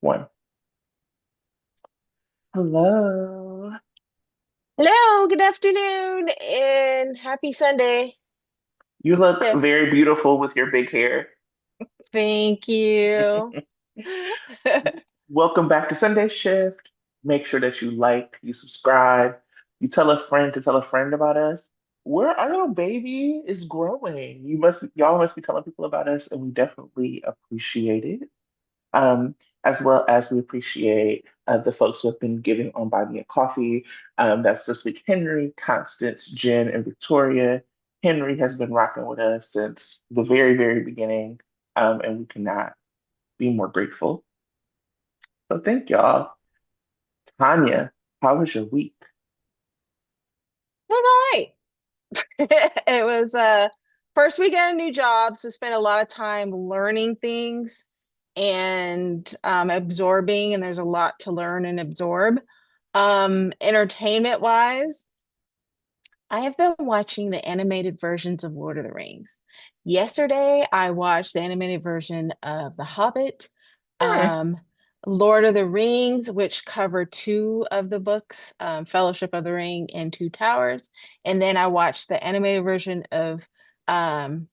One. Hello. Hello, good afternoon, and happy Sunday. You look Yeah, very beautiful with your big hair. thank you. Welcome back to Sunday Shift. Make sure that you like, you subscribe, you tell a friend to tell a friend about us. Our little baby is growing. Y'all must be telling people about us, and we definitely appreciate it. Um, as well as we appreciate the folks who have been giving on Buy Me a Coffee. That's this week Henry, Constance, Jen, and Victoria. Henry has been rocking with us since the very, very beginning, and we cannot be more grateful. So thank y'all. Tanya, how was your week? It was all right. It was first week at a new job, so spent a lot of time learning things and absorbing, and there's a lot to learn and absorb. Entertainment wise, I have been watching the animated versions of Lord of the Rings. Yesterday, I watched the animated version of The Hobbit, Hmm. um, Lord of the Rings, which cover two of the books, Fellowship of the Ring and Two Towers. And then I watched the animated version of um,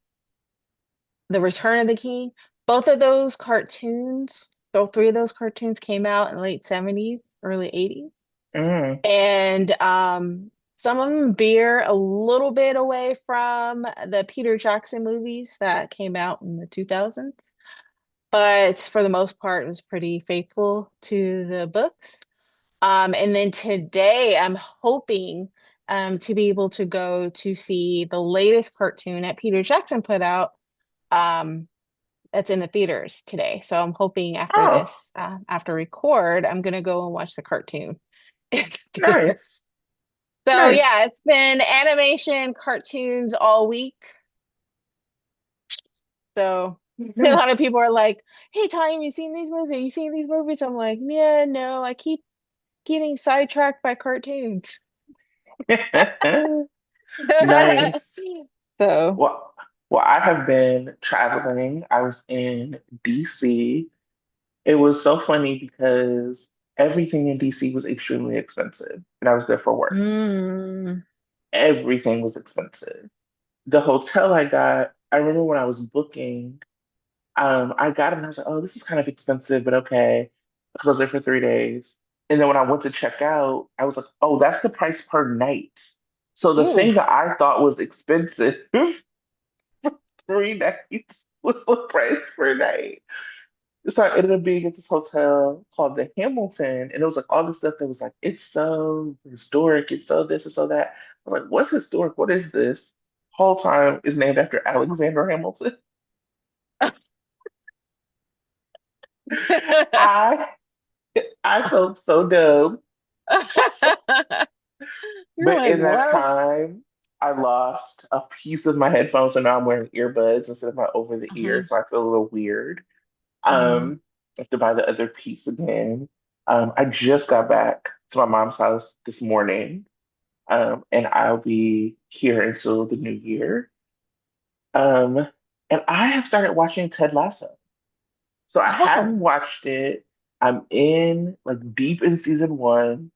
The Return of the King. Both of those cartoons, so three of those cartoons came out in the late 70s, early 80s. Mm. And some of them veer a little bit away from the Peter Jackson movies that came out in the 2000s. But for the most part, it was pretty faithful to the books. And then today, I'm hoping to be able to go to see the latest cartoon that Peter Jackson put out um, that's in the theaters today. So I'm hoping after Oh, this, after record, I'm going to go and watch the cartoon in the theater. nice. So Nice. yeah, it's been animation, cartoons all week. So a lot of Nice. people are like, "Hey, Tanya, have you seen these movies? Are you seeing these movies?" I'm like, "Yeah, no, I keep getting sidetracked by cartoons." Nice. So, Well, well, I have been traveling. I was in DC. It was so funny because everything in DC was extremely expensive, and I was there for work. mm, Everything was expensive. The hotel I got, I remember when I was booking, I got it and I was like, oh, this is kind of expensive, but okay, because I was there for 3 days. And then when I went to check out, I was like, oh, that's the price per night. So the ooh, thing that I thought was expensive 3 nights was the price per night. So I ended up being at this hotel called the Hamilton, and it was like all this stuff that was like, it's so historic, it's so this, and so that. I was like, what's historic? What is this? Whole time is named after Alexander Hamilton. I I felt so dumb. you're But like, in that what? time, I lost a piece of my headphones, so now I'm wearing earbuds instead of my over the ear, Uh-huh, so I feel a little weird. uh-huh. I have to buy the other piece again. I just got back to my mom's house this morning, and I'll be here until the new year. Um, and I have started watching Ted Lasso. So I Oh, hadn't watched it. I'm in like deep in season one,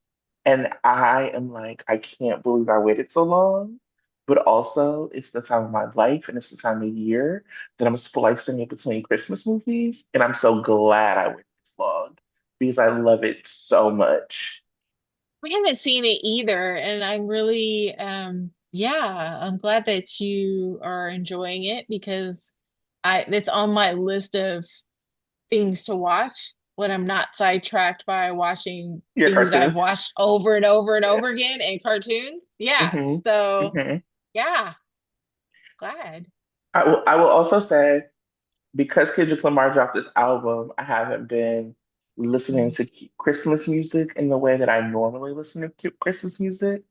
and I am like, I can't believe I waited so long. But also, it's the time of my life and it's the time of year that I'm splicing it between Christmas movies. And I'm so glad I waited this long because I love it so much. I haven't seen it either, and I'm really, yeah, I'm glad that you are enjoying it because it's on my list of things to watch when I'm not sidetracked by watching Your things I've cartoons. watched over and over and Yeah. over again in cartoons. Yeah. hmm So, hmm yeah, glad. I will also say, because Kendrick Lamar dropped this album, I haven't been listening Mm. to Christmas music in the way that I normally listen to Christmas music.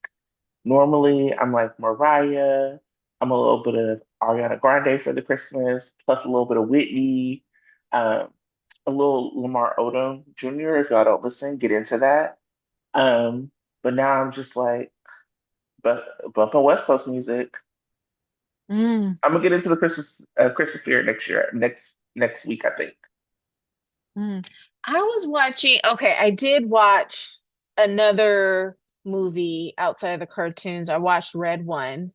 Normally, I'm like Mariah, I'm a little bit of Ariana Grande for the Christmas, plus a little bit of Whitney, um, a little Lamar Odom Jr. If y'all don't listen, get into that. Um, but now I'm just like, but bumping West Coast music. Mm. I'm gonna get into the Christmas spirit next year, next week, I think. Mm. I was watching, okay, I did watch another movie outside of the cartoons. I watched Red One,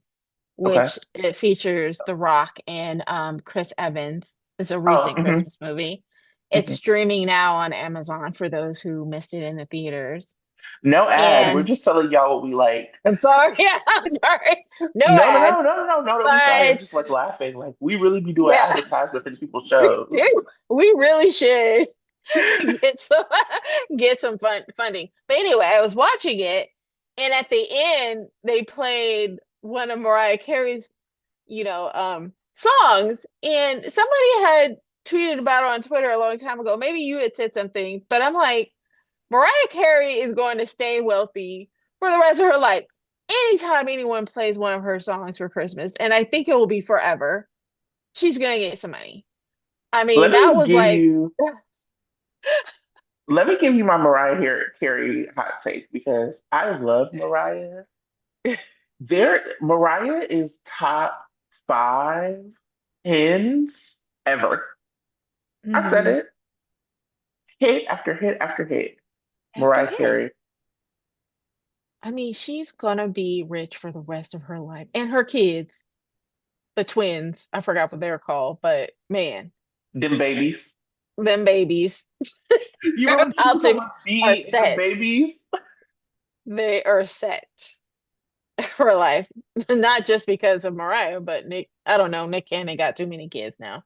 Okay. which it features The Rock and Chris Evans. It's a Oh, recent Christmas movie. It's mhm. streaming now on Amazon for those who missed it in the theaters. No ad. We're And just telling y'all what we like. I'm sorry, yeah, I'm sorry. No No, no, ad, no, no, no, no, no. Don't be sorry. I'm but just like laughing. Like we really be doing yeah, advertisement for these people's we shows. do. We really should get some get some funding. But anyway, I was watching it, and at the end they played one of Mariah Carey's, songs, and somebody had tweeted about it on Twitter a long time ago. Maybe you had said something, but I'm like, Mariah Carey is going to stay wealthy for the rest of her life. Anytime anyone plays one of her songs for Christmas, and I think it will be forever, she's gonna get some money. I mean, Let that me was give like, you. Let me give you my Carey hot take because I love Mariah. Mariah is top five hits ever. I said mhm, it. Hit after hit after hit. after Mariah hit. Carey. I mean, she's gonna be rich for the rest of her life. And her kids, the twins, I forgot what they're called, but man, Them babies. them babies, You they're remember people about talking to about are me and the set. babies? They are set for life. Not just because of Mariah, but Nick, I don't know, Nick Cannon got too many kids now.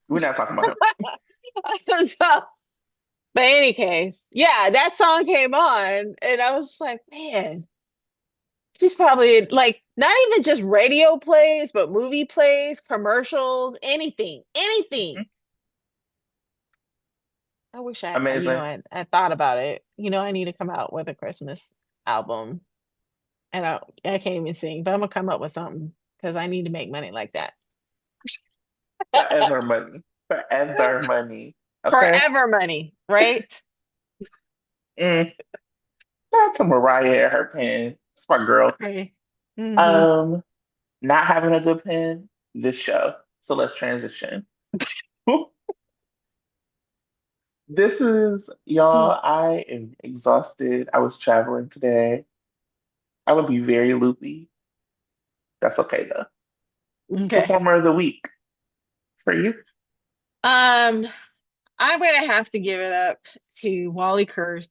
We're not talking about him. So, but in any case, yeah, that song came on, and I was like, man, she's probably like not even just radio plays, but movie plays, commercials, anything, anything. I wish Amazing. I thought about it. I need to come out with a Christmas album, and I can't even sing, but I'm gonna come up with something because I need to make money like that. Forever money. Forever money. Okay? Forever money, right? Mm. Shout out to Mariah and her pen. It's my girl. Right. Hmm. Um, Not having a good pen, this show. So let's transition. This is, y'all, I am exhausted. I was traveling today. I would be very loopy. That's okay though. Okay. Performer of the week for you. Um, I'm gonna have to give it up to Wally Kurth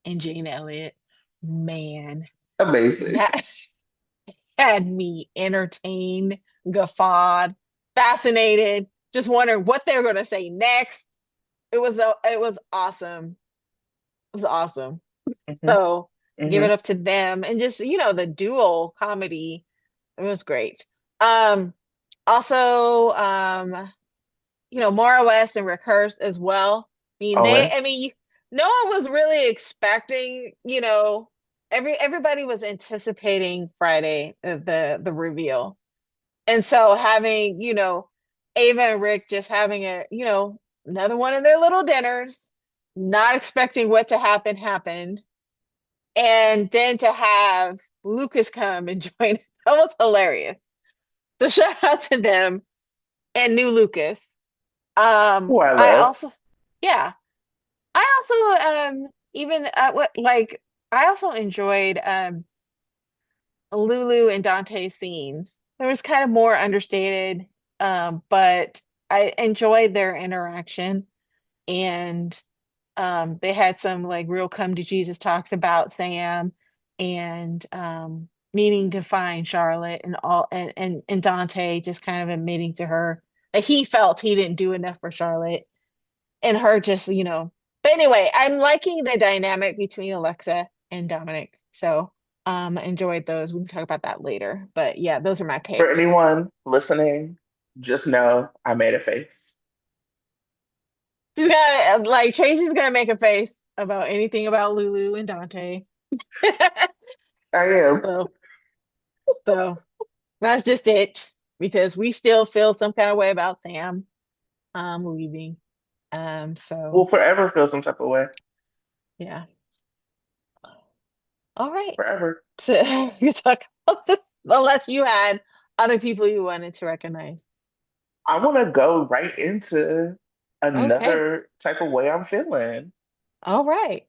and Jane Elliott. Man, Amazing. that had me entertained, guffawed, fascinated, just wondering what they're gonna say next. It was awesome. It was awesome. Hmm. So give Hmm. it up to them and just, the dual comedy. It was great. Um, Also, Mara West and Rick Hurst as well. I Always. mean, no one was really expecting, everybody was anticipating Friday, the reveal. And so having, Ava and Rick just having another one of their little dinners, not expecting what to happen happened. And then to have Lucas come and join, that was hilarious. So shout out to them and new Lucas. Who I I love. also, yeah, I also even I also enjoyed Lulu and Dante's scenes. There was kind of more understated, but I enjoyed their interaction, and they had some like real come to Jesus talks about Sam and needing to find Charlotte and all and Dante just kind of admitting to her that he felt he didn't do enough for Charlotte and her just, but anyway, I'm liking the dynamic between Alexa and Dominic. So enjoyed those. We can talk about that later. But yeah, those are my For picks. anyone listening, just know I made a face. Tracy's gonna make a face about anything about Lulu and Dante. I am. So so that's just it. Because we still feel some kind of way about Sam leaving. Will So forever feel some type of way. yeah. All right. Forever. So you talk about this unless you had other people you wanted to recognize. I want to go right into. Okay. another type of way I'm feeling. All right.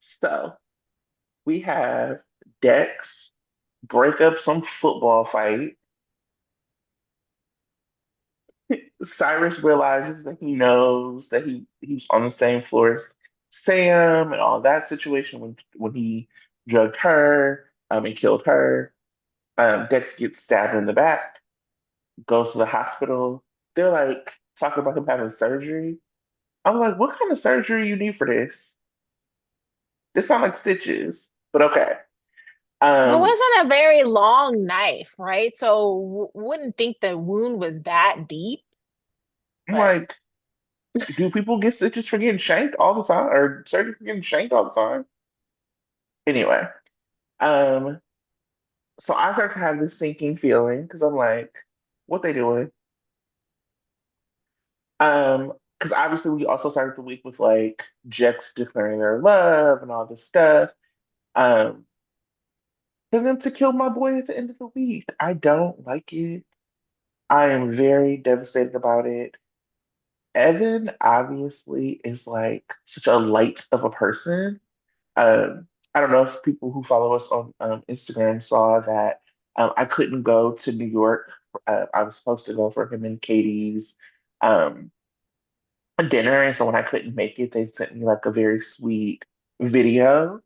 So we have Dex break up some football fight. Cyrus realizes that he knows that he was on the same floor as Sam and all that situation when he drugged her and killed her. Dex gets stabbed in the back, goes to the hospital. They're like talking about him having surgery. I'm like, what kind of surgery you need for this? This sounds like stitches, but okay. Well, it Um, wasn't a very long knife, right? So wouldn't think the wound was that deep, I'm but like, do people get stitches for getting shanked all the time or surgery for getting shanked all the time? Anyway, um, so I start to have this sinking feeling because I'm like, what they doing? Because obviously we also started the week with like Jex declaring their love and all this stuff. Um, and then to kill my boy at the end of the week, I don't like it. I am very devastated about it. Evan obviously is like such a light of a person. I don't know if people who follow us on Instagram saw that I couldn't go to New York. I was supposed to go for him and Katie's um, dinner, and so when I couldn't make it, they sent me like a very sweet video.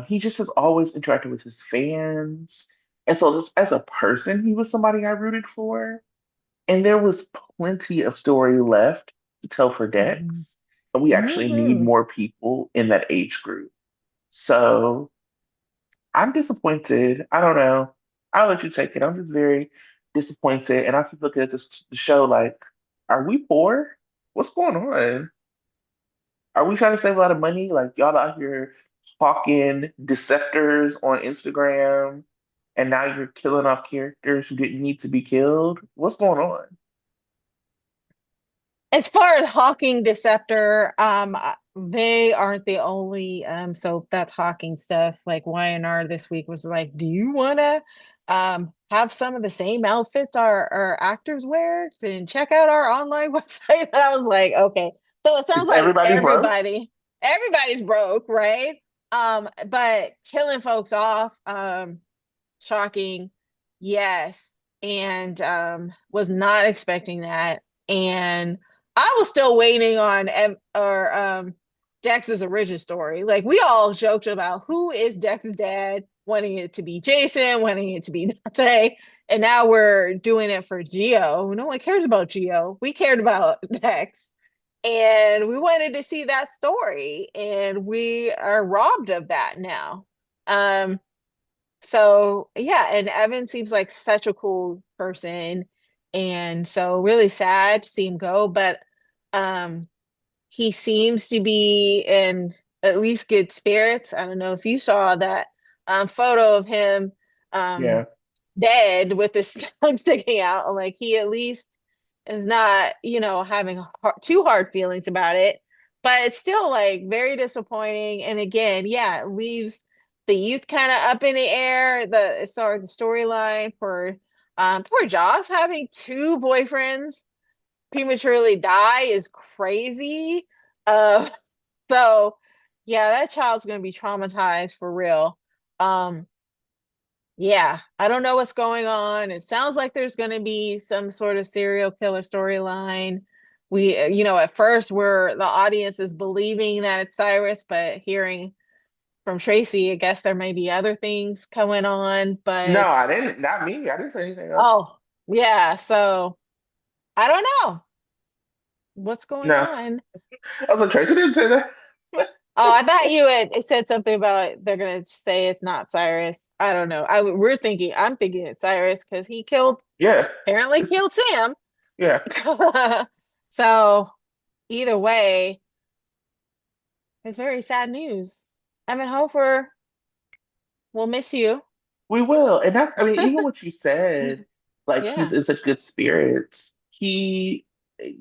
He just has always interacted with his fans, and so just as a person, he was somebody I rooted for. And there was plenty of story left to tell for Mhm. Dex, and we actually need Mhm. more people in that age group. So I'm disappointed. I don't know. I'll let you take it. I'm just very disappointed, and I keep looking at this the show like, are we poor? What's going on? Are we trying to save a lot of money? Like y'all out here hawking deceptors on Instagram, and now you're killing off characters who didn't need to be killed? What's going on? As far as Hawking Deceptor, they aren't the only so that's Hawking stuff. Like YNR this week was like, do you wanna have some of the same outfits our actors wear? Then check out our online website. And I was like, okay. So it sounds Is like everybody broke? everybody's broke, right? But killing folks off, shocking, yes. And was not expecting that. And I was still waiting on Dex's origin story. Like we all joked about who is Dex's dad, wanting it to be Jason, wanting it to be Dante, and now we're doing it for Geo. No one cares about Geo. We cared about Dex, and we wanted to see that story, and we are robbed of that now. Um, so yeah, and Evan seems like such a cool person, and so really sad to see him go, but um he seems to be in at least good spirits. I don't know if you saw that photo of him um Yeah. dead with his tongue sticking out. Like he at least is not, having too hard feelings about it. But it's still like very disappointing. And again, yeah, it leaves the youth kind of up in the air. The as far as the storyline for poor Joss having two boyfriends prematurely die is crazy. Uh, so yeah, that child's gonna be traumatized for real. Um, yeah, I don't know what's going on. It sounds like there's going to be some sort of serial killer storyline. We, at first the audience is believing that it's Cyrus, but hearing from Tracy, I guess there may be other things going on. No, But I didn't. Not me. I didn't say anything else. oh, yeah, so I don't know what's going No. on. I was like, Tracy didn't say that. Oh, I thought you had it said something about they're gonna say it's not Cyrus. I don't know. I'm thinking it's Cyrus because he Yeah. apparently It's killed Sam. yeah. So either way, it's very sad news. I mean, Hofer will miss you. We will. And that's, I mean, even what you said, like he's Yeah, in such good spirits.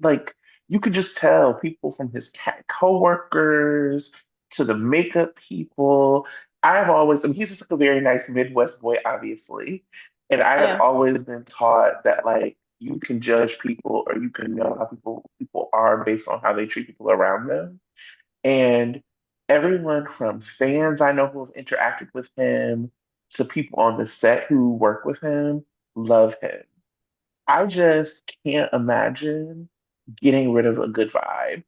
Like, you could just tell people from his coworkers to the makeup people. I've always, I mean, he's just like a very nice Midwest boy, obviously. And I have yeah. always been taught that, like, you can judge people or you can know how people are based on how they treat people around them. And everyone from fans I know who have interacted with him to people on the set who work with him love him. I just can't imagine getting rid of a good vibe.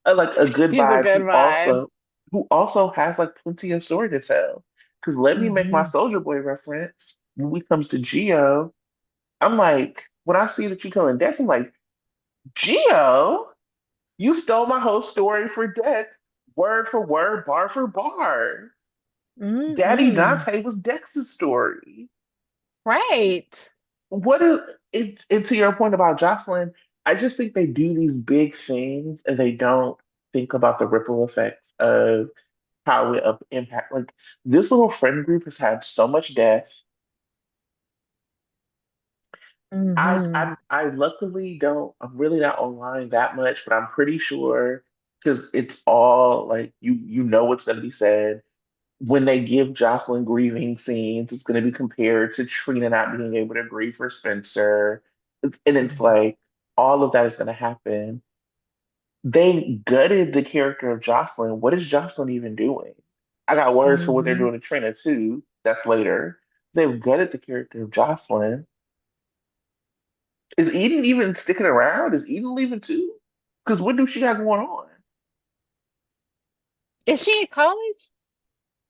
Like a good He's a vibe good vibe. who also has like plenty of story to tell. Because let me make my Hmm. Soldier Boy reference. When we comes to Geo, I'm like, when I see that you killing Dex, I'm like, Geo, you stole my whole story for Dex, word for word, bar for bar. Daddy Hmm. Dante was Dex's story. Right. What is it, and to your point about Jocelyn, I just think they do these big things and they don't think about the ripple effects of how it impact. Like this little friend group has had so much death. Hmm. I luckily don't. I'm really not online that much, but I'm pretty sure because it's all like you know what's going to be said when they give Jocelyn grieving scenes. It's going to be compared to Trina not being able to grieve for Spencer, and it's like all of that is going to happen. They gutted the character of Jocelyn. What is Jocelyn even doing? I got words for what they're Hmm. doing to Trina too. That's later. They've gutted the character of Jocelyn. Is Eden even sticking around? Is Eden leaving too? Because what do she got going on? Is she in college?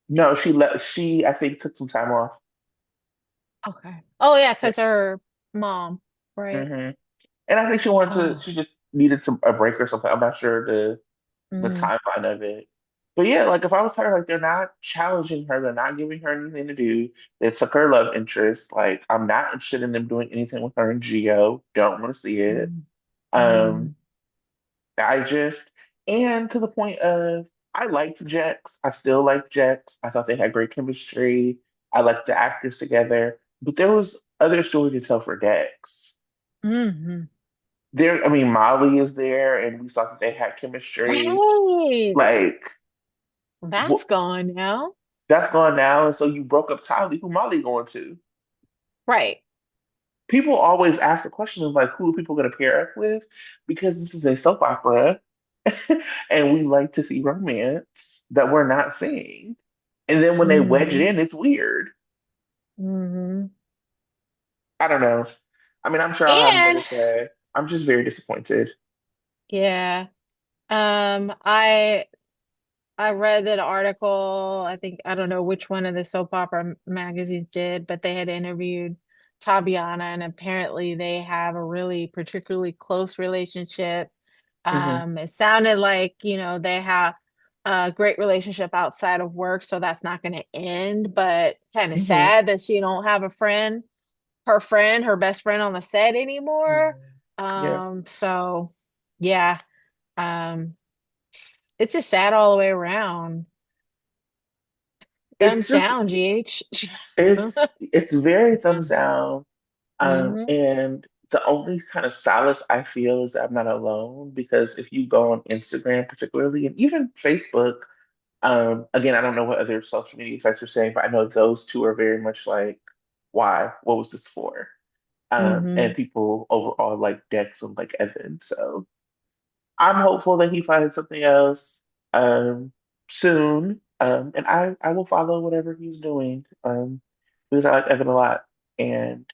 No, she left. She, I think, took some time off. Okay. Oh yeah, because her mom, right? Hmm. And I think she wanted to. Oh. She just needed some a break or something. I'm not sure the Mm. timeline of it. But yeah, like if I was her, like they're not challenging her, they're not giving her anything to do. They took her love interest. Like I'm not interested in them doing anything with her and Geo. Don't want to see it. Mm. Um, Mm. I just and to the point of I liked Jex. I still like Jex. I thought they had great chemistry. I liked the actors together. But there was other story to tell for Dex. Hmm. There, I mean, Molly is there, and we saw that they had chemistry. Right. Like, That's wh gone now. that's gone now, and so you broke up Tylee. Who Molly going to? Right. People always ask the question of like, who are people going to pair up with? Because this is a soap opera, and we like to see romance that we're not seeing. And then when they wedge it Hmm. in, it's weird. Hmm. I don't know. I mean, I'm sure I'll have more And to say. I'm just very disappointed. yeah, I read that article. I think I don't know which one of the soap opera magazines did, but they had interviewed Tabiana, and apparently they have a really particularly close relationship. Hmm. It sounded like, they have a great relationship outside of work, so that's not going to end, but kind of Hmm. sad that she don't have a friend, her best friend on the set anymore. Yeah. So yeah, um, it's just sad all the way around. It's Thumbs just down, GH. it's very thumbs down. Hmm. And the only kind of solace I feel is that I'm not alone because if you go on Instagram particularly and even Facebook, again, I don't know what other social media sites are saying, but I know those two are very much like, why? What was this for? And Hmm. people overall like Dex and like Evan. So I'm hopeful that he finds something else soon. And I will follow whatever he's doing. Because I like Evan a lot. And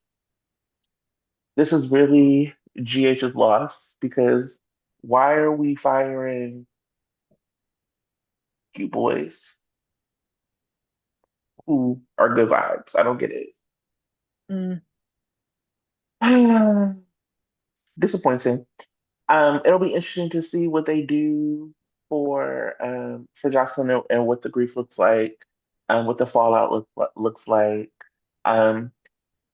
this is really GH's loss because why are we firing you boys who are good vibes? I don't get it. Mm. Disappointing. It'll be interesting to see what they do for Jocelyn and what the grief looks like, what the fallout looks like. Um,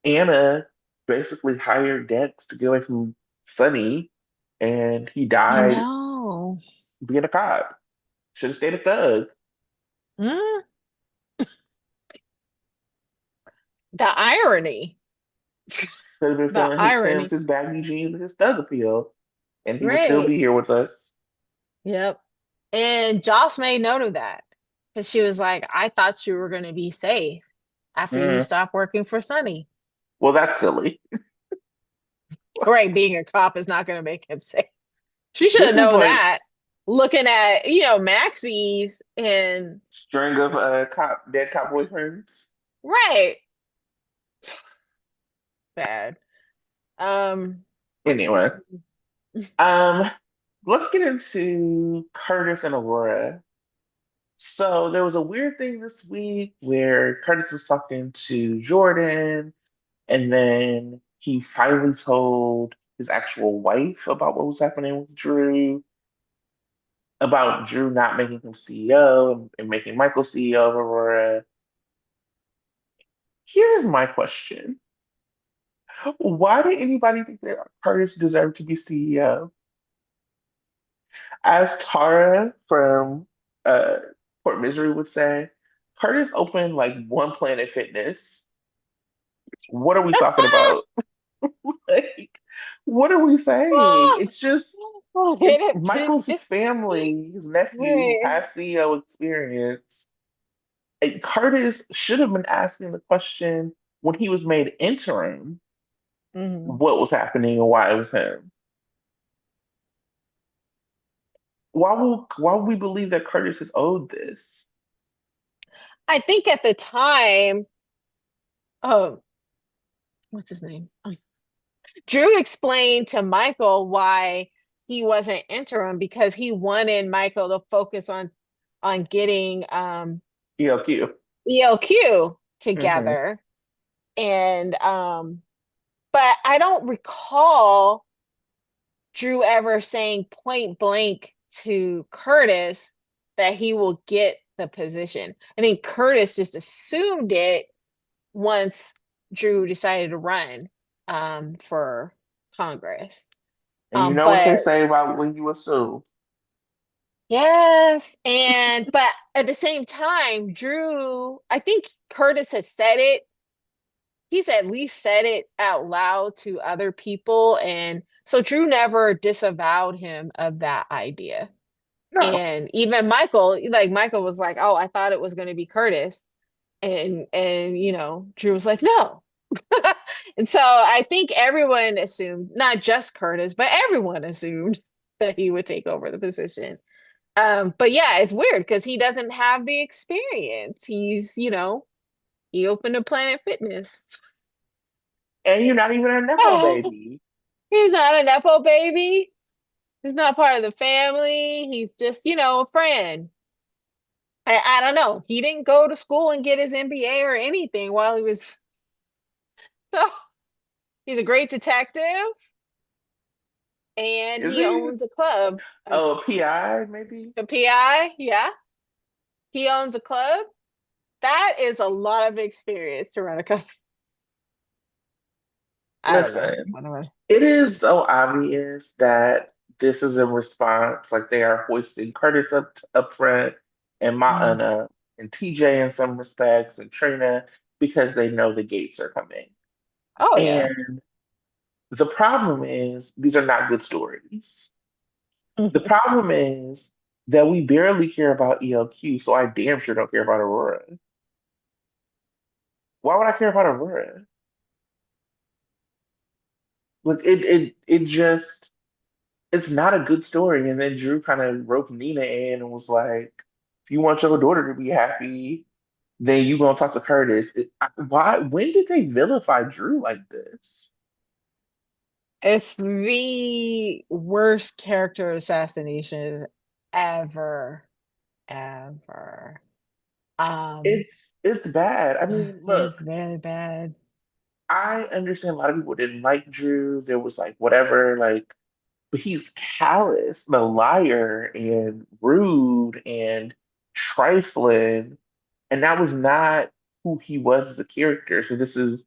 Anna basically hired Dex to get away from Sunny, and he I died know. being a cop. Should have stayed a thug. Mm. The irony. Could have been The feeling his Tim's, irony. his baggy jeans, and his thug appeal, and he would still Right. be here with us. Yep. And Joss made note of that because she was like, I thought you were going to be safe after you Mm. stopped working for Sunny. Well, that's silly. Right, being a cop is not going to make him safe. She should have This is known like that. Looking at, Maxie's and string of dead cop boyfriends. right, bad. Um, Anyway, um, let's get into Curtis and Aurora. So there was a weird thing this week where Curtis was talking to Jordan, and then he finally told his actual wife about what was happening with Drew, about Drew not making him CEO and making Michael CEO of Aurora. Here's my question. Why did anybody think that Curtis deserved to be CEO? As Tara from uh, Port Misery would say, Curtis opened like one Planet Fitness. What are we talking about? Like, what are we saying? It's just Michael's family, his nephew right. has CEO experience. And Curtis should have been asking the question when he was made interim, Mhm. what was happening and why it was him. Why would we believe that Curtis is owed this? I think at the time, oh, what's his name? Drew explained to Michael why he wasn't interim because he wanted Michael to focus on getting ELQ. ELQ Hmm. together. And but I don't recall Drew ever saying point blank to Curtis that he will get the position. I think Curtis just assumed it once Drew decided to run for Congress. And you know what But they say about when you assume. yes, and but at the same time, Drew, I think Curtis has said it. He's at least said it out loud to other people, and so Drew never disavowed him of that idea. No. And even Michael, like Michael was like, "Oh, I thought it was going to be Curtis," and Drew was like, "No." And so I think everyone assumed, not just Curtis, but everyone assumed that he would take over the position. But yeah, it's weird because he doesn't have the experience. He opened a Planet Fitness. And you're not even a Nepo baby. He's not a Nepo baby. He's not part of the family. He's just, a friend. I don't know. He didn't go to school and get his MBA or anything while he was. So he's a great detective and Is he he? owns a club, Oh, a PI, maybe? a PI. Yeah. He owns a club. That is a lot of experience to run a company. I don't know. Listen, Whatever. it is so obvious that this is in response, like they are hoisting Curtis up front and Mm. Ma'ana and TJ in some respects and Trina because they know the gates are coming. Oh yeah. And the problem is these are not good stories. The problem is that we barely care about ELQ, so I damn sure don't care about Aurora. Why would I care about Aurora? Like it just it's not a good story. And then Drew kind of roped Nina in and was like, if you want your daughter to be happy, then you gonna talk to Curtis. Why? When did they vilify Drew like this? It's the worst character assassination ever, ever. Um, It's bad. I mean, it's look, very bad. I understand a lot of people didn't like Drew. There was like whatever, like, but he's callous, and a liar, and rude, and trifling, and that was not who he was as a character. So this is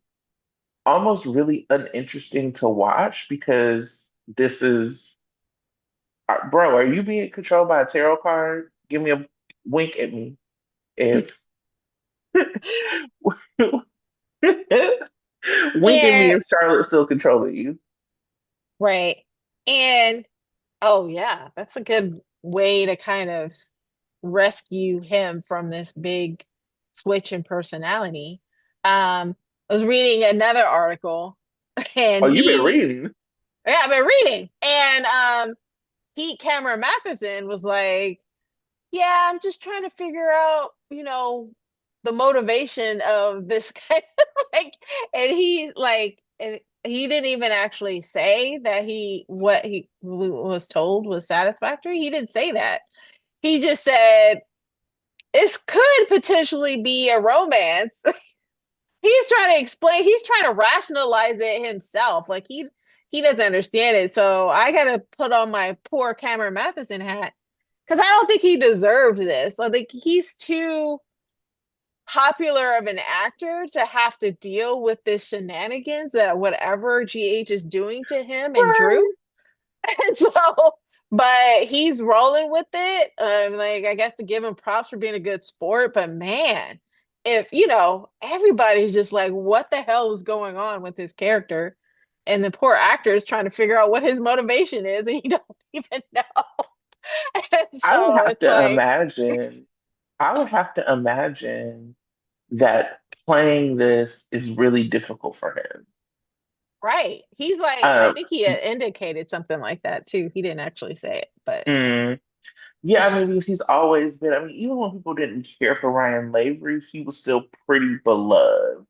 almost really uninteresting to watch because this is, bro, are you being controlled by a tarot card? Give me a wink at me. If wink at me And if Charlotte's still controlling you. right. And oh yeah, that's a good way to kind of rescue him from this big switch in personality. I was reading another article Oh, and you've been he reading. Yeah, I've been reading. And Pete Cameron Matheson was like, yeah, I'm just trying to figure out, the motivation of this guy. Like, and and he didn't even actually say that what he was told was satisfactory. He didn't say that. He just said this could potentially be a romance. He's trying to explain, he's trying to rationalize it himself. Like he doesn't understand it. So I gotta put on my poor Cameron Matheson hat because I don't think he deserves this. I think he's too popular of an actor to have to deal with this shenanigans that whatever GH is doing to him and Drew. Right. And so, but he's rolling with it. Like I guess to give him props for being a good sport, but man, if everybody's just like, what the hell is going on with his character? And the poor actor is trying to figure out what his motivation is, and you don't even know. And I would so have it's to like, imagine, I would have to imagine that playing this is really difficult for him. right. He's like, I Um, think he had indicated something like that too. He didn't actually say it, but mm, yeah, I mean, because he's always been, I mean, even when people didn't care for Ryan Lavery, he was still pretty beloved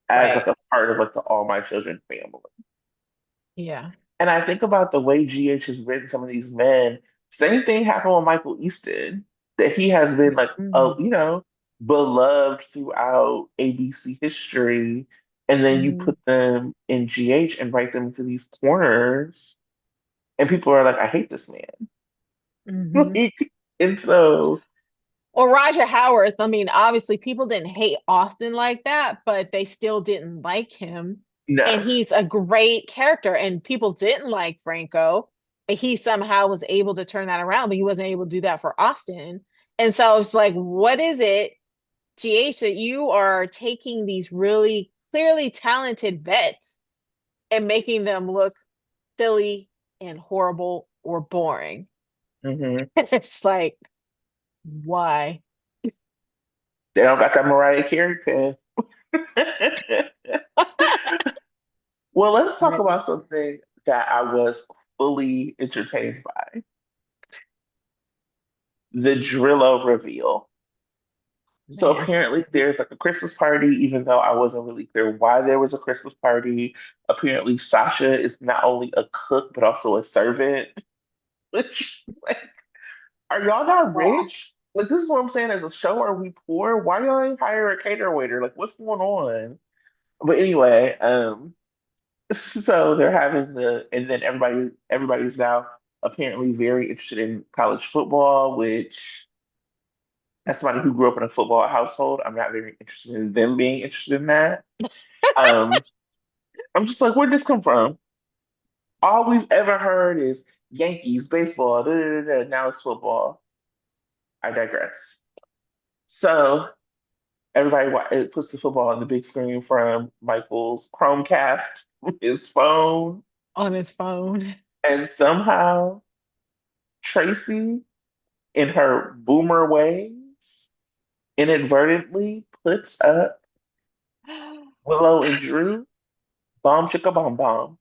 as like right. a part of like the All My Children family. Yeah. And I think about the way GH has written some of these men. Same thing happened with Michael Easton, that he has been like, Hmm. beloved throughout ABC history. And then you Hmm. put them in GH and write them into these corners, and people are like, I hate this man. Hmm. And so, Or Roger Howard. I mean, obviously, people didn't hate Austin like that, but they still didn't like him. And no. he's a great character, and people didn't like Franco. But he somehow was able to turn that around, but he wasn't able to do that for Austin. And so it's like, what is it, GH, that you are taking these really clearly talented vets and making them look silly and horrible or boring? Hmm. And it's like, why? They don't got that Mariah Carey pen. Well, let's talk Right. about something that I was fully entertained by. The Drillo reveal. So Man. apparently there's like a Christmas party, even though I wasn't really clear why there was a Christmas party. Apparently Sasha is not only a cook, but also a servant. Which, like, are y'all not Wow. rich? Like, this is what I'm saying. As a show, are we poor? Why y'all ain't hire a cater waiter? Like, what's going on? But anyway, so they're having and then everybody's now apparently very interested in college football, which as somebody who grew up in a football household, I'm not very interested in them being interested in that. Um, I'm just like, where'd this come from? All we've ever heard is Yankees, baseball, da, da, da, da. Now it's football. I digress. So it puts the football on the big screen from Michael's Chromecast, his phone, On his phone. and somehow Tracy, in her boomer ways, inadvertently puts up Willow and Drew, bomb chicka bomb bomb.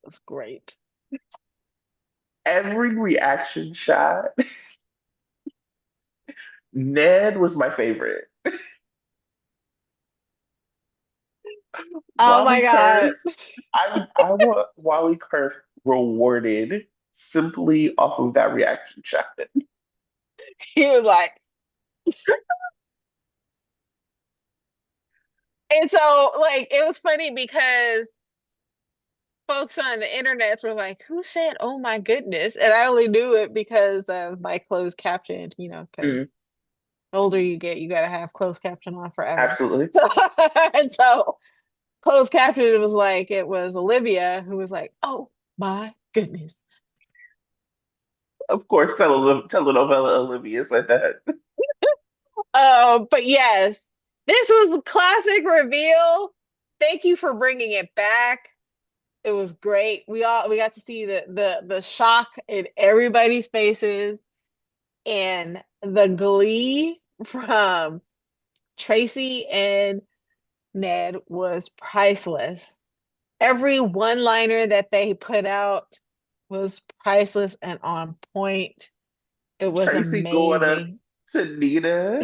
That's great. Every reaction shot. Ned was my favorite. Oh my Wally God. Kurth, I want Wally Kurth rewarded simply off of that reaction shot. He was like, and so like it was funny because folks on the internets were like, who said, oh my goodness? And I only knew it because of my closed caption, because Mm, the older you get, you gotta have closed caption on forever. absolutely. So and so closed caption it was Olivia who was like, oh my goodness. Of course, telenovela Olivia said that. But yes, this was a classic reveal. Thank you for bringing it back. It was great. We got to see the shock in everybody's faces and the glee from Tracy and Ned was priceless. Every one-liner that they put out was priceless and on point. It was Tracy going up amazing. to Nina,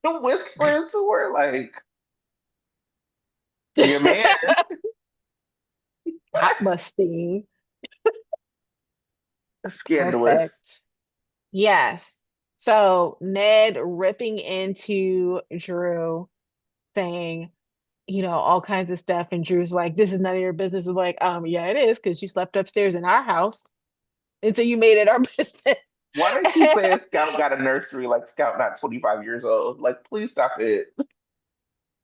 whispering to her like, "Your man." That must sting. Scandalous. Perfect. Yes. So Ned ripping into Drew, saying, all kinds of stuff, and Drew's like, "This is none of your business." I'm like, yeah, it is, because you slept upstairs in our house until you made it our business. Why don't you say Scout got a nursery like Scout not 25 years old? Like, please stop it.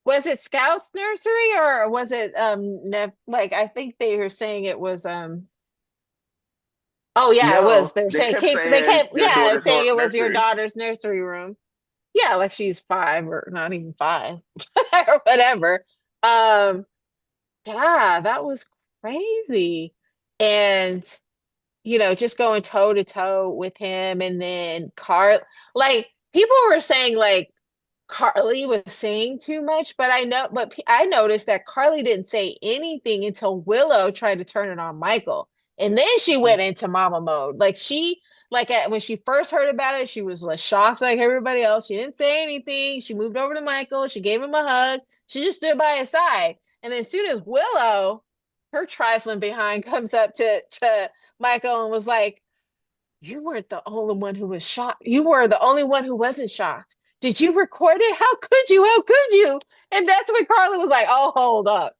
Was it Scout's nursery, or was it Nev, like, I think they were saying it was oh yeah, it was. No, They were they saying kept keep they saying kept your yeah, daughter's saying it was your nursery. daughter's nursery room. Yeah, like she's 5 or not even 5 or whatever. Um yeah, that was crazy. And just going toe to toe with him, and then like people were saying like Carly was saying too much, I noticed that Carly didn't say anything until Willow tried to turn it on Michael. And then she went into mama mode. When she first heard about it, she was like shocked like everybody else. She didn't say anything. She moved over to Michael. She gave him a hug. She just stood by his side. And then as soon as Willow, her trifling behind, comes up to Michael and was like, "You weren't the only one who was shocked. You were the only one who wasn't shocked. Did you record it? How could you? How could you?" And that's when Carly was like, "Oh, hold up.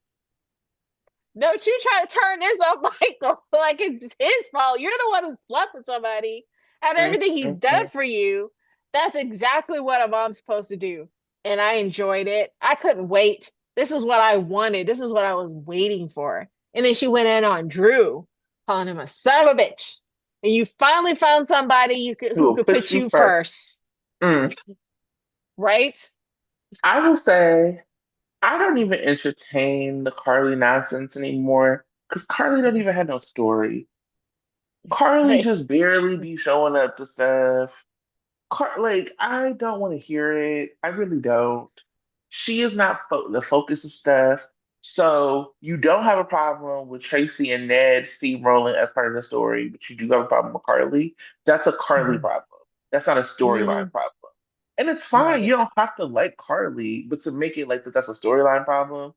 Don't you try to turn this up, Michael. Like it's his fault. You're the one who slept with somebody. After Mm, everything he's mm, done mm. for you, that's exactly what a mom's supposed to do." And I enjoyed it. I couldn't wait. This is what I wanted. This is what I was waiting for. And then she went in on Drew, calling him a son of a bitch. And you finally found somebody Who who will could put put you you first? first, Mm. right? I will say I don't even entertain the Carly nonsense anymore because Carly don't even have no story. Carly Right. just barely be showing up to stuff. Like, I don't want to hear it. I really don't. She is not the focus of stuff. So you don't have a problem with Tracy and Ned steamrolling as part of the story, but you do have a problem with Carly. That's a Carly Mhm. problem. That's not a storyline Mhm. problem. And it's fine. You Right. don't have to like Carly, but to make it like that, that's a storyline problem.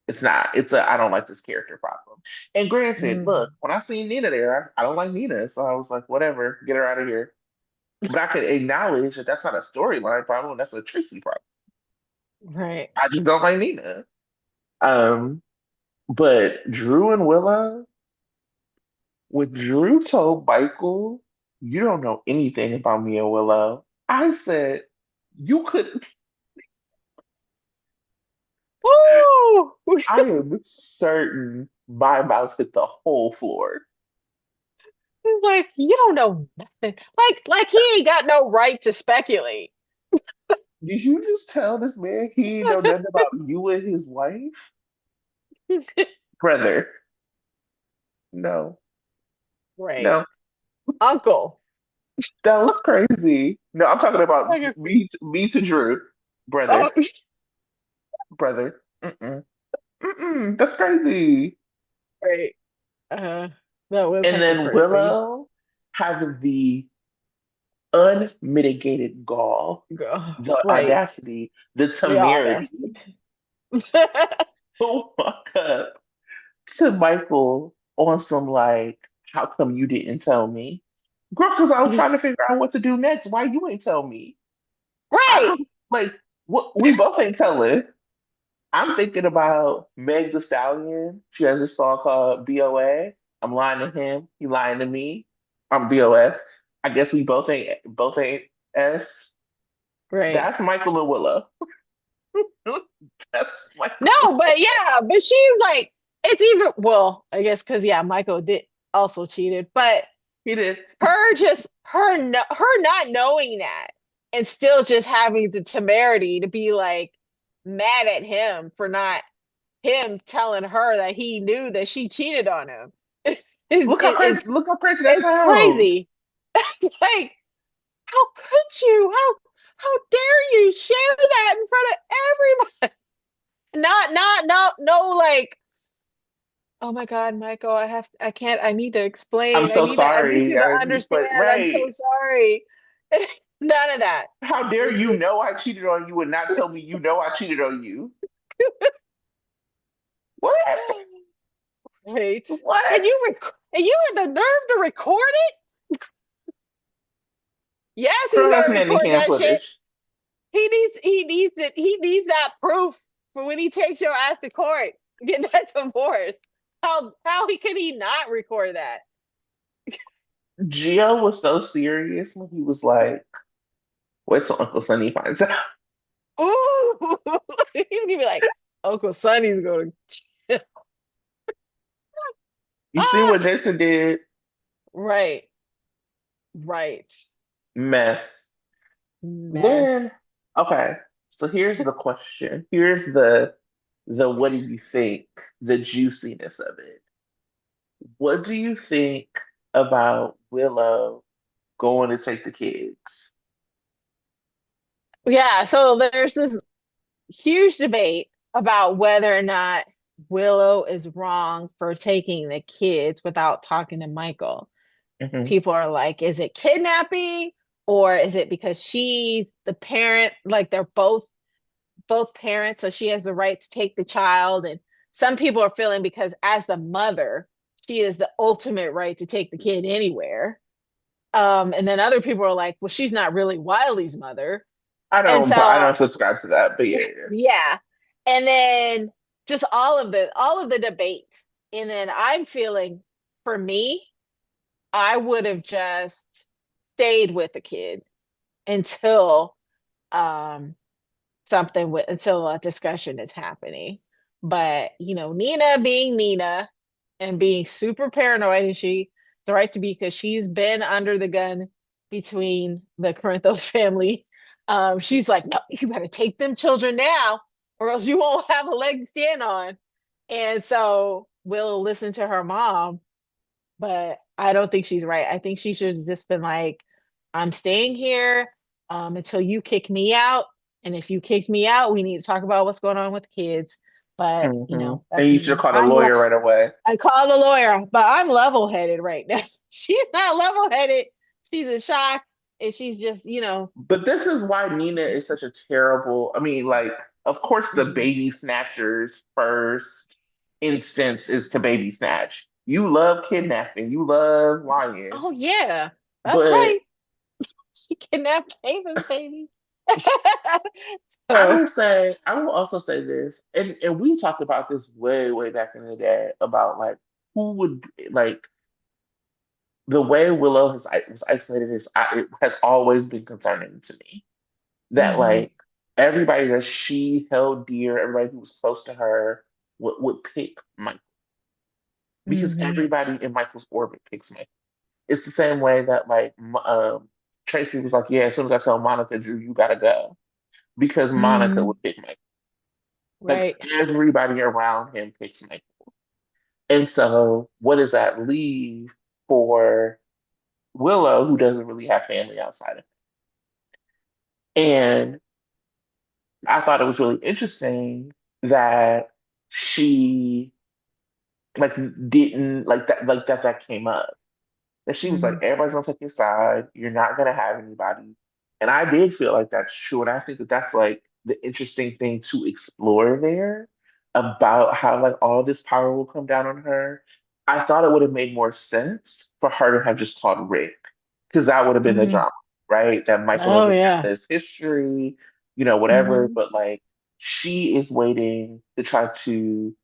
It's not. It's a I don't like this character problem. And granted, look, Mhm. when I seen Nina there, I don't like Nina, so I was like, whatever, get her out of here. But I could acknowledge that that's not a storyline problem. That's a Tracy problem. Right. I just don't like Nina. Um, but Drew and Willa, when Drew told Michael, "You don't know anything about me and Willow," I said, "You could." Woo! I am certain my mouth hit the whole floor. Like, you don't know nothing. Like he ain't got no right to speculate. Did you just tell this man he ain't know nothing about you and his wife? Brother, no, Right. no, Uncle. that was crazy. No, I'm talking about Okay. me to Drew, Oh, brother, brother. Mm-mm, mm-mm, that's crazy. right. Uh, that was And hella then crazy. Willow having the unmitigated gall, Girl. the Right. audacity, the The temerity audacity. to walk up to Michael on some like, how come you didn't tell me? Girl, because I was trying to figure out what to do next. Why you ain't tell me? Right. Like, what we both ain't telling. I'm thinking about Meg the Stallion. She has this song called BOA. I'm lying to him. He lying to me. I'm BOS. I guess we both ain't S. Right. That's Michael and Willow. That's Michael. No, but yeah, but she's like, it's even, well, I guess because yeah, Michael did also cheated, but He did. her not knowing that and still just having the temerity to be like mad at him for not him telling her that he knew that she cheated on him. It's Look how crazy. Look how crazy that it's sounds. crazy. Like, how could you? How dare you share that in front of everybody? Not no, like, oh my God, Michael, I can't, I need to I'm explain. so I need sorry. you to But understand. I'm so right. sorry. None of that. How dare It's you just, know I cheated on you and not tell me you know I cheated on you? What? wait. What? And you had the nerve to record it? Yes, he's Girl, that's gonna nanny record cam that shit. footage. He needs that proof for when he takes your ass to court. Get that divorce. Can he not record that? Gio was so serious when he was like, wait till Uncle Sonny finds out. Ooh, he's gonna be like, Uncle Sonny's going to You see ah, what Jason did? right, right. Mess. Then, Mess. okay, so here's the question. Here's the what do you think? The juiciness of it. What do you think about Willow going to take the kids? Yeah, so there's this huge debate about whether or not Willow is wrong for taking the kids without talking to Michael. Hmm. People are like, is it kidnapping or is it because she's the parent? Like they're both parents, so she has the right to take the child. And some people are feeling because as the mother, she is the ultimate right to take the kid anywhere. And then other people are like, well, she's not really Wiley's mother. And I so don't subscribe to that, but yeah. yeah. And then just all of the debates. And then I'm feeling for me, I would have just stayed with the kid until um until a discussion is happening. But Nina being Nina and being super paranoid, and she the right to be because she's been under the gun between the Corinthos family. She's like, no, you better take them children now, or else you won't have a leg to stand on. And so Will listen to her mom, but I don't think she's right. I think she should have just been like, I'm staying here until you kick me out. And if you kick me out, we need to talk about what's going on with the kids. But, And that's you should me. call a lawyer right away. I call the lawyer, but I'm level-headed right now. She's not level-headed. She's in shock and she's just, But this is why Nina is such a terrible. I mean, like, of course, the mhm. baby snatcher's first instance is to baby snatch. You love kidnapping, you love lying, Oh yeah, that's but right. She kidnapped Haven's baby. I So, will say, I will also say this, and we talked about this way, way back in the day about like who would like the way Willow was isolated is it has always been concerning to me that mhm, like everybody that she held dear, everybody who was close to her would pick Michael because mhm, everybody in Michael's orbit picks Michael. It's the same way that like Tracy was like, yeah, as soon as I tell Monica, Drew, you gotta go because Monica mhm. would pick Michael. Like Right. everybody around him picks Michael. And so what does that leave for Willow, who doesn't really have family outside of him? And I thought it was really interesting that she like didn't like that came up. That she was like, Mhm, everybody's gonna take your side. You're not gonna have anybody. And I did feel like that's true. And I think that that's like the interesting thing to explore there about how like all this power will come down on her. I thought it would have made more sense for her to have just called Rick, because that would have been the mhm. drama, right? That Michael Oh and Rick yeah. have this history, whatever. Mhm. But like she is waiting to try to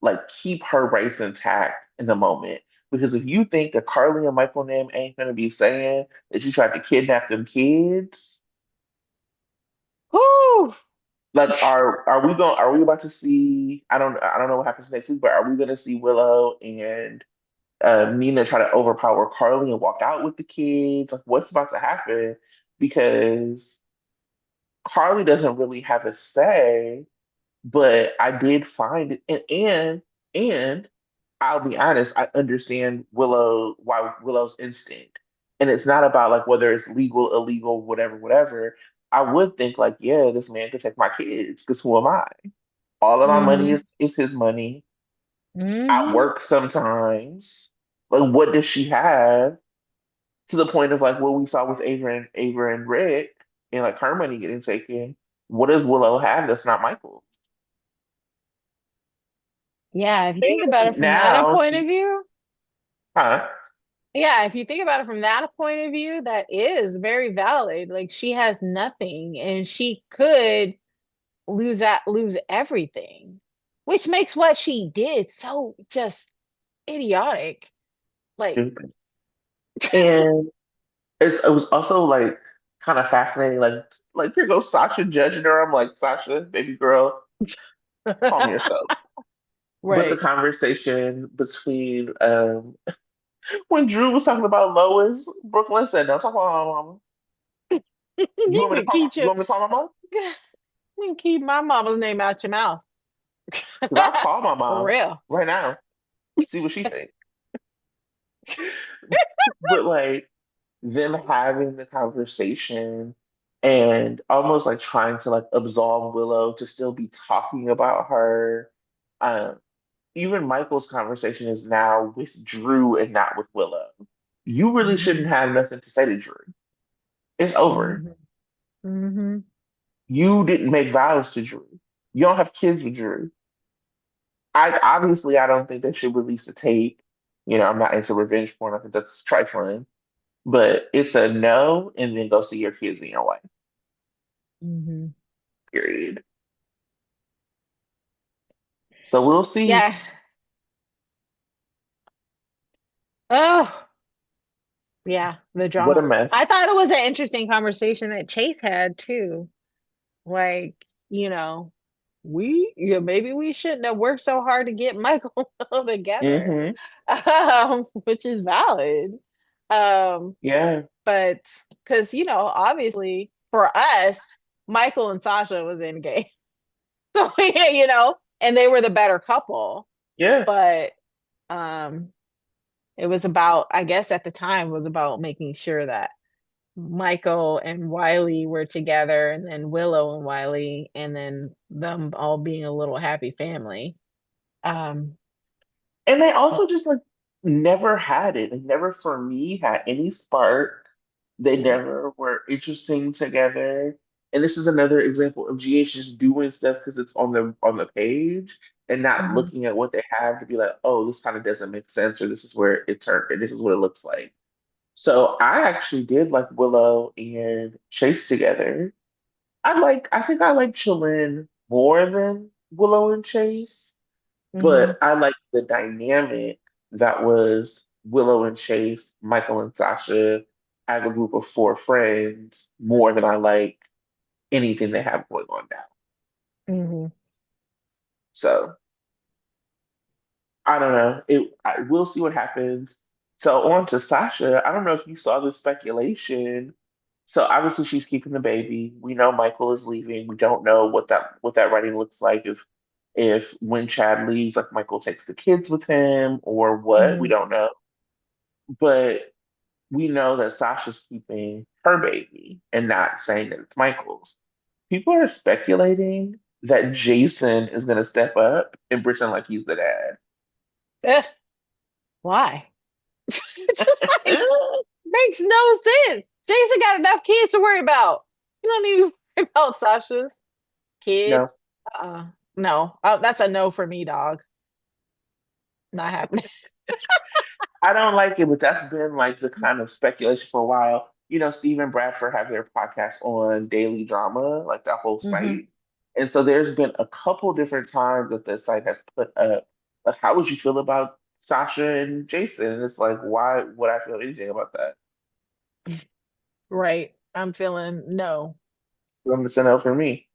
like keep her rights intact in the moment. Because if you think that Carly and Michael and them ain't gonna be saying that you tried to kidnap them kids, Whoo! like are we about to see I don't know what happens next week, but are we gonna see Willow and Nina try to overpower Carly and walk out with the kids? Like what's about to happen? Because Carly doesn't really have a say, but I did find it and I'll be honest, I understand why Willow's instinct. And it's not about like whether it's legal, illegal, whatever, whatever. I would think like, yeah, this man could take my kids, because who am I? All of my money Mhm. is his money. at Hmm. work sometimes. Like, what does she have to the point of like what we saw with Ava and Rick and like her money getting taken? What does Willow have that's not Michael's? Yeah, if you think about And it from that now point of she, view, huh? yeah, if you think about it from that point of view, that is very valid. Like she has nothing and she could lose everything, which makes what she did so just idiotic. Like, Stupid. And it was also like kind of fascinating. Like here goes Sasha judging her. I'm like, Sasha, baby girl, calm yourself. But the right. conversation between when Drew was talking about Lois, Brooklyn said, "Don't talk about my mama. You can keep You your want me to call my mom? you can keep my mama's name out your mouth. Because I'll call my For mom real. right now, see what she thinks." But like them having the conversation and almost like trying to like absolve Willow to still be talking about her. Um, Even Michael's conversation is now with Drew and not with Willow. You really shouldn't Hmm. have nothing to say to Drew. It's over. Hmm. Hmm. You didn't make vows to Drew. You don't have kids with Drew. I don't think they should release the tape. You know, I'm not into revenge porn. I think that's trifling. But it's a no, and then go see your kids and your wife. Hmm. Period. So we'll see. Yeah. Oh, yeah, the What a drama. I mess. thought it was an interesting conversation that Chase had too. Like, you know, yeah, maybe we shouldn't have worked so hard to get Michael together, Hmm. which is valid. Um, Yeah. but because, obviously for us, Michael and Sasha was in game. So, and they were the better couple. Yeah. But um, it was about, I guess at the time, was about making sure that Michael and Wiley were together, and then Willow and Wiley, and then them all being a little happy family. Um, And they also just like never had it. They never, for me, had any spark. They never were interesting together. And this is another example of GH just doing stuff because it's on the page and not mhm, looking at what they have to be like, oh, this kind of doesn't make sense, or this is where it turned, and this is what it looks like. So I actually did like Willow and Chase together. I think I like Chillin more than Willow and Chase, mhm, but I like the dynamic that was Willow and Chase, Michael and Sasha as a group of four friends more than I like anything they have going on now. mhm. So I don't know. We'll see what happens. So on to Sasha. I don't know if you saw the speculation. So obviously she's keeping the baby. We know Michael is leaving. We don't know what that writing looks like if when Chad leaves, like Michael takes the kids with him or what. We Mhm. don't know. But we know that Sasha's keeping her baby and not saying that it's Michael's. People are speculating that Jason is going to step up and pretend like he's the dad. Eh, why? Just like makes no sense. Jason got enough kids to worry about. You don't need to worry about Sasha's kid. No, Uh, no, that's a no for me, dog. Not happening. I don't like it, but that's been like the kind of speculation for a while. You know, Steve and Bradford have their podcast on Daily Drama, like that whole Hmm. site. And so there's been a couple different times that the site has put up, like, how would you feel about Sasha and Jason? And it's like, why would I feel anything about that? Right. I'm feeling no. I'm just a no for me.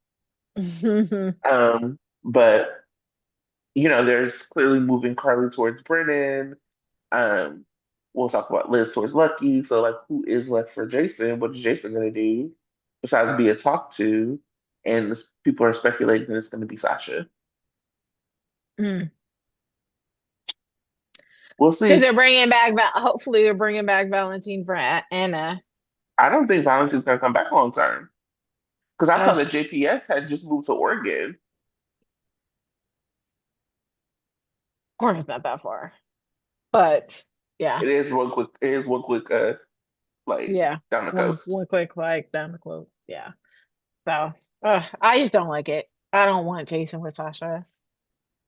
But you know, there's clearly moving Carly towards Brennan. Um, we'll talk about Liz towards Lucky. So, like, who is left for Jason? What is Jason gonna do besides be a talk to? And people are speculating that it's gonna be Sasha. Because We'll see. they're bringing back, hopefully, they're bringing back Valentine for Anna. I don't think Valentine's gonna come back long term because I saw that Ugh. JPS had just moved to Oregon. course, it's not that far, but yeah, It is one quick flight yeah, down the one coast. one quick like down the close, yeah. So, I just don't like it. I don't want Jason with Sasha.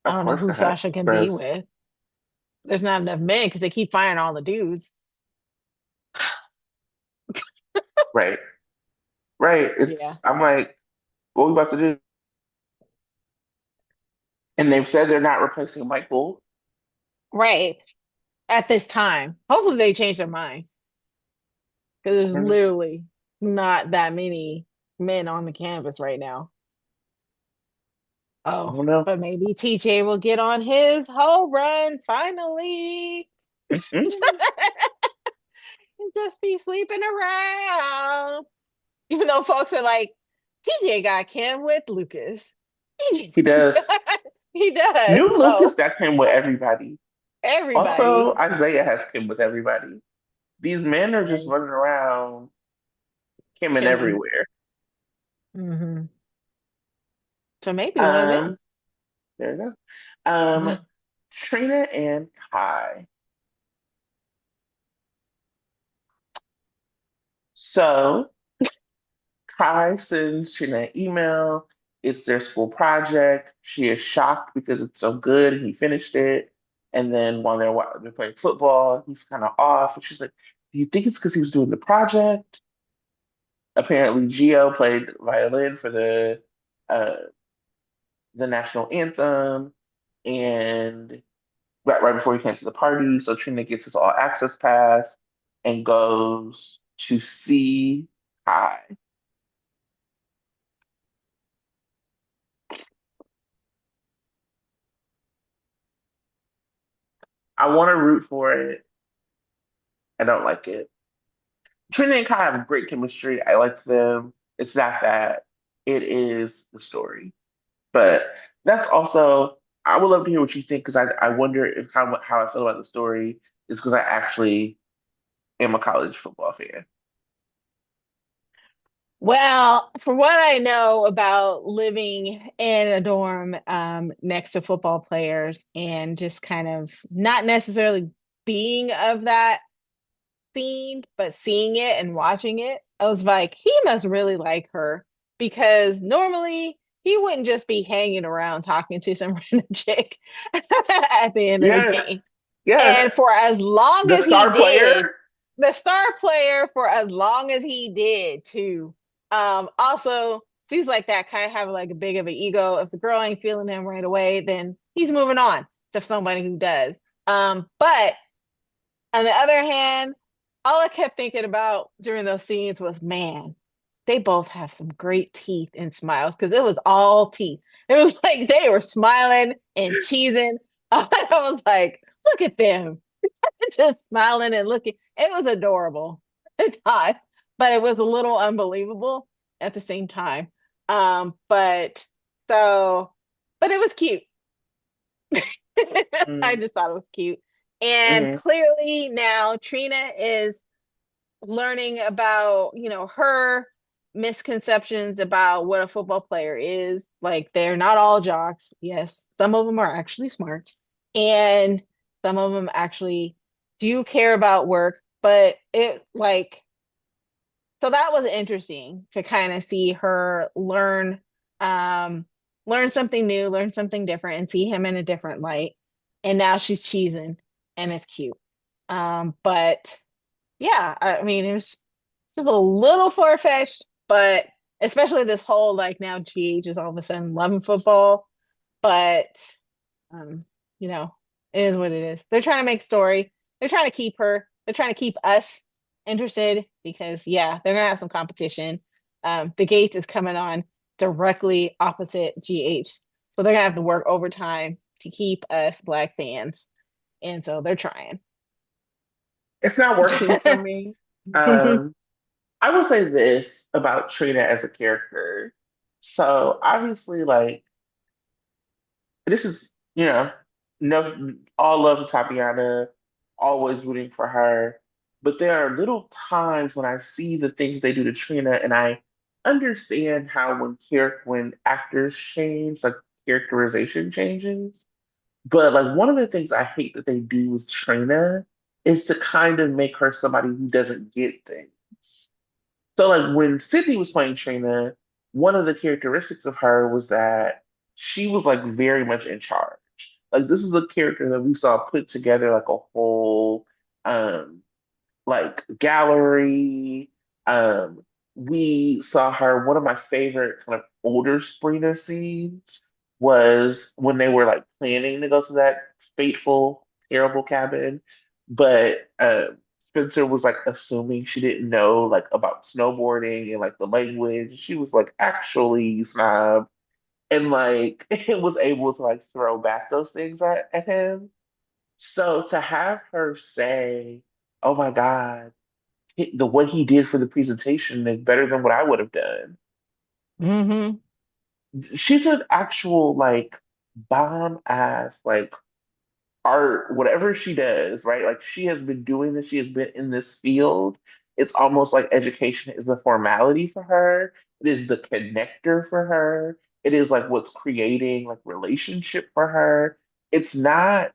I Of don't know course who not. Sasha can be Gross. with. There's not enough men because they keep firing all the dudes. Right. Right. Yeah, I'm like, what we about to do? And they've said they're not replacing Michael. right. At this time, hopefully they change their mind because there's I literally not that many men on the canvas right now. Oh, don't know. but maybe TJ will get on his whole run finally. Mm-mm. And just be sleeping around. Even though folks are like, TJ got Kim with Lucas. TJ, He does. he does. New Lucas So got Kim with everybody. Also, everybody. Isaiah has Kim with everybody. These men are just Right. running around Kim and Kim and everywhere. so maybe one of Um, them. there you go. Trina and Kai. So Kai sends Trina an email. It's their school project. She is shocked because it's so good and he finished it. And then while they're playing football, he's kind of off. And she's like, "Do you think it's because he was doing the project?" Apparently, Gio played violin for uh, the national anthem, and right before he came to the party, so Trina gets his all access pass and goes to see Kai. I want to root for it. I don't like it. Trina and Kai have great chemistry. I like them. It's not that. It is the story. But that's also, I would love to hear what you think because I wonder if how I feel about the story is because I actually am a college football fan. Well, from what I know about living in a dorm next to football players and just kind of not necessarily being of that scene, but seeing it and watching it, I was like, he must really like her because normally he wouldn't just be hanging around talking to some random chick at the end of the Yes, game. And yes. for as long The as he star did, player, the star player for as long as he did too. Also dudes like that kind of have like a big of an ego. If the girl ain't feeling him right away, then he's moving on to somebody who does. But on the other hand, all I kept thinking about during those scenes was, man, they both have some great teeth and smiles because it was all teeth. It was like they were smiling and cheesing. I was like, look at them, just smiling and looking. It was adorable at times, but it was a little unbelievable at the same time. But so, but it was cute. I mm, just thought it was cute. And hmm clearly now Trina is learning about, her misconceptions about what a football player is. Like they're not all jocks. Yes, some of them are actually smart. And some of them actually do care about work, but it like so that was interesting to kind of see her um learn something new, learn something different and see him in a different light. And now she's cheesing and it's cute. But yeah, I mean it was just a little far-fetched, but especially this whole like now GH is all of a sudden loving football. But um, you know, it is what it is. They're trying to make story. They're trying to keep her. They're trying to keep us interested because yeah, they're gonna have some competition. The Gates is coming on directly opposite GH, so they're gonna have to work overtime to keep us Black fans, and so they're trying. it's not working for me. Um, I will say this about Trina as a character. So obviously, like this is, no, all love to Tatiana, always rooting for her. But there are little times when I see the things that they do to Trina, and I understand how when actors change, like characterization changes. But like one of the things I hate that they do with Trina is to kind of make her somebody who doesn't get things. So like when Sydney was playing Trina, one of the characteristics of her was that she was like very much in charge. Like this is a character that we saw put together like a whole um like gallery. Um, we saw her. One of my favorite kind of older Sabrina scenes was when they were like planning to go to that fateful, terrible cabin, but Spencer was like assuming she didn't know like about snowboarding and like the language. She was like actually you snob, and like it was able to like throw back those things at him. So to have her say, "Oh my God, the what he did for the presentation is better than what I would have done." Hmm. She's an actual like bomb ass like art, whatever she does, right? Like she has been doing this, she has been in this field. It's almost like education is the formality for her. It is the connector for her. It is like what's creating like relationship for her. It's not,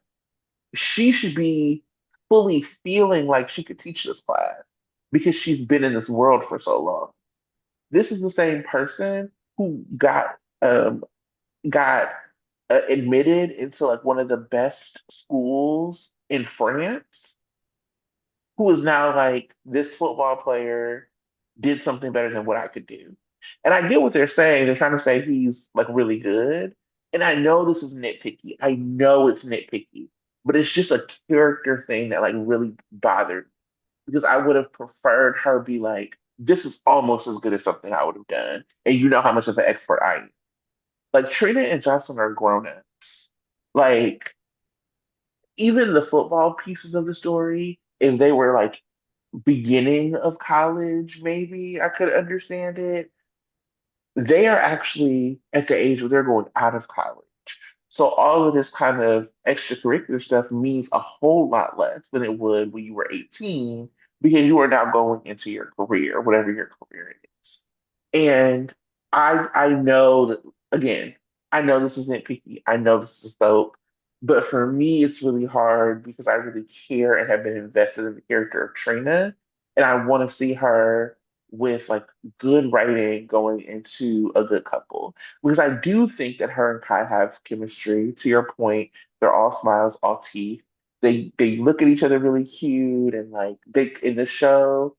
she should be fully feeling like she could teach this class because she's been in this world for so long. This is the same person who got admitted into like one of the best schools in France, who is now like this football player did something better than what I could do. And I get what they're saying. They're trying to say he's like really good. And I know this is nitpicky. I know it's nitpicky, but it's just a character thing that like really bothered me because I would have preferred her be like, this is almost as good as something I would have done. And you know how much of an expert I am. Like Trina and Jocelyn are grown-ups. Like even the football pieces of the story, if they were like beginning of college, maybe I could understand it. They are actually at the age where they're going out of college. So all of this kind of extracurricular stuff means a whole lot less than it would when you were 18 because you are now going into your career, whatever your career is. And I know that again, I know this is nitpicky. I know this is soap, but for me it's really hard because I really care and have been invested in the character of Trina, and I want to see her with like good writing going into a good couple. Because I do think that her and Kai have chemistry. To your point, they're all smiles, all teeth. They look at each other really cute and like they in the show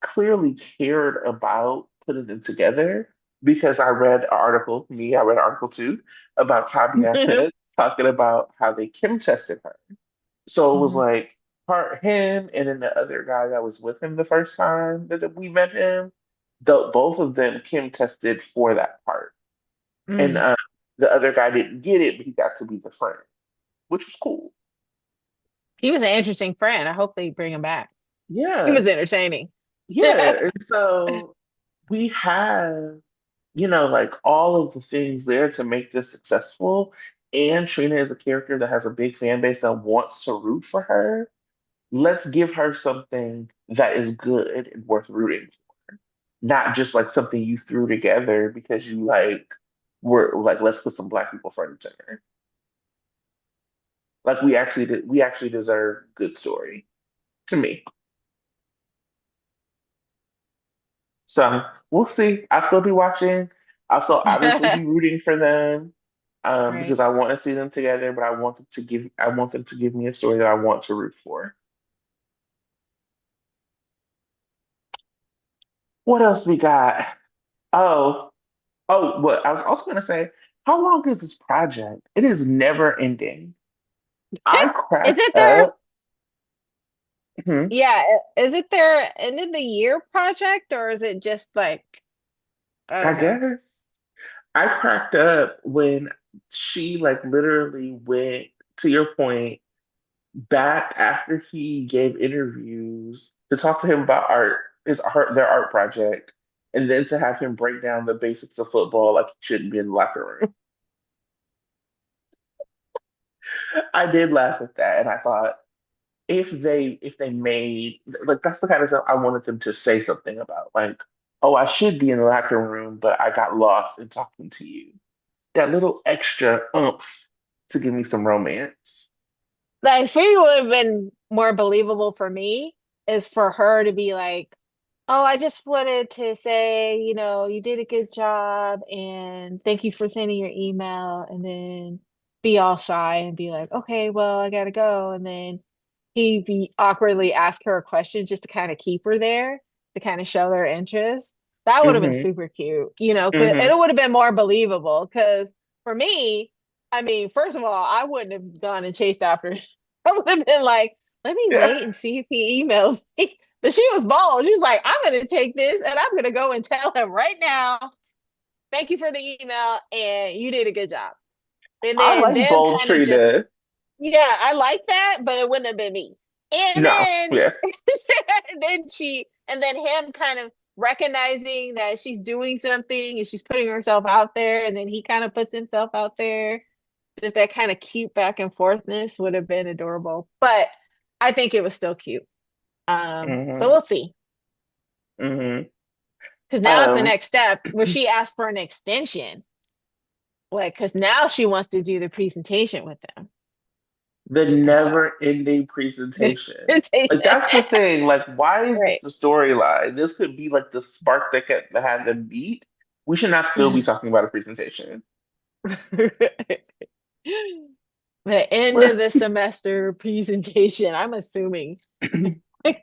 clearly cared about putting them together because I read an article too about Tatiana talking about how they chem tested her. So it was Hmm. like him, and then the other guy that was with him the first time that we met him. Both of them Kim tested for that part, and Mm. the other guy didn't get it, but he got to be the friend, which was cool. He was an interesting friend. I hope they bring him back. He Yeah, was entertaining. yeah. And so we have, like all of the things there to make this successful. And Trina is a character that has a big fan base that wants to root for her. Let's give her something that is good and worth rooting for, not just like something you threw together because you like were like, let's put some black people front and center. Like we actually deserve good story to me. So we'll see. I'll still be watching. I'll still obviously be rooting for them because Right. I want to see them together, but I want them to give me a story that I want to root for. What else we got? Oh, what I was also gonna say, how long is this project? It is never ending. I Is cracked it their, up. hmm, yeah, is it their end of the year project or is it just like, I I don't know. guess I cracked up when she like literally went, to your point, back after he gave interviews to talk to him about their art project, and then to have him break down the basics of football like he shouldn't be in the locker room. I did laugh at that, and I thought if they made like that's the kind of stuff I wanted them to say something about, like, oh, I should be in the locker room, but I got lost in talking to you. That little extra oomph. to give me some romance. Like, for you would have been more believable for me is for her to be like, oh, I just wanted to say, you did a good job and thank you for sending your email. And then be all shy and be like, okay, well, I gotta go. And then he be awkwardly ask her a question just to kind of keep her there, to kind of show their interest. That would have been Hmm. super cute, and Hmm. it would have been more believable. Because for me, I mean, first of all, I wouldn't have gone and chased after. I would have been like, let me Yeah. wait and see if he emails me. But she was bold. She was like, I'm going to take this and I'm going to go and tell him right now, thank you for the email and you did a good job. And I then like them bold kind of just, Trina. yeah, I like that, but it wouldn't have been me. And No, then, yeah. and then him kind of recognizing that she's doing something and she's putting herself out there. And then he kind of puts himself out there. If that kind of cute back and forthness would have been adorable. But I think it was still cute. So Hmm. we'll see. Hmm. Because now it's the Um, next step where she asked for an extension. Like, because now she wants to do the presentation with them. the And so, never-ending the presentation. presentation, Like that's the thing. Like, why is this right. the storyline? This could be like the spark that had them beat. We should not still be talking about a presentation. The end of the semester presentation, I'm assuming. Because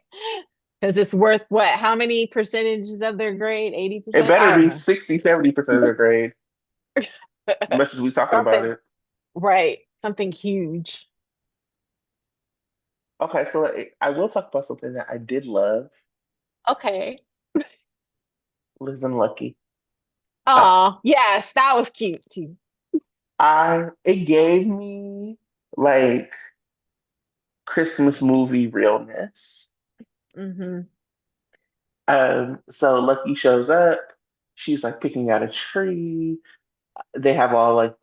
it's worth what? How many percentages of their grade? It 80%? better I don't be know. 60, 70% of their grade, much as we talking about Something, it. right. Something huge. Okay, so I will talk about something that I did love, Okay. Liz and Lucky. Uh, Oh, yes, that was cute too. it gave me like Christmas movie realness. Hmm. So Lucky shows up. She's like picking out a tree. They have all like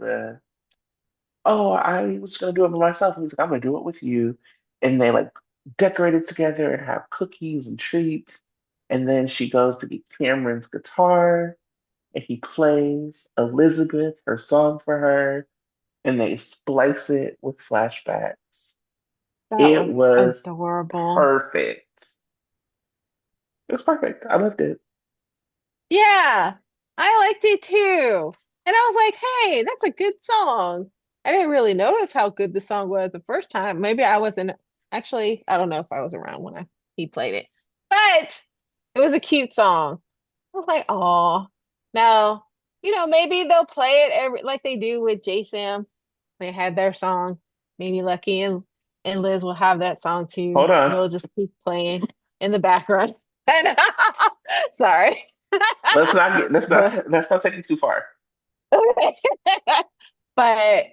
oh, I was gonna do it by myself. And he's like, I'm gonna do it with you. And they like decorate it together and have cookies and treats. And then she goes to get Cameron's guitar and he plays Elizabeth, her song for her, and they splice it with flashbacks. That It was was adorable. perfect. It was perfect. I loved it. Yeah, I liked it too. And I was like, hey, that's a good song. I didn't really notice how good the song was the first time. Maybe I wasn't actually, I don't know if I was around when he played it, but it was a cute song. I was like, oh, now, maybe they'll play it every like they do with J Sam. They had their song. Maybe Lucky and Liz will have that song too, Hold on. and it'll just keep playing in the background. And sorry, but Let's not take it too far. but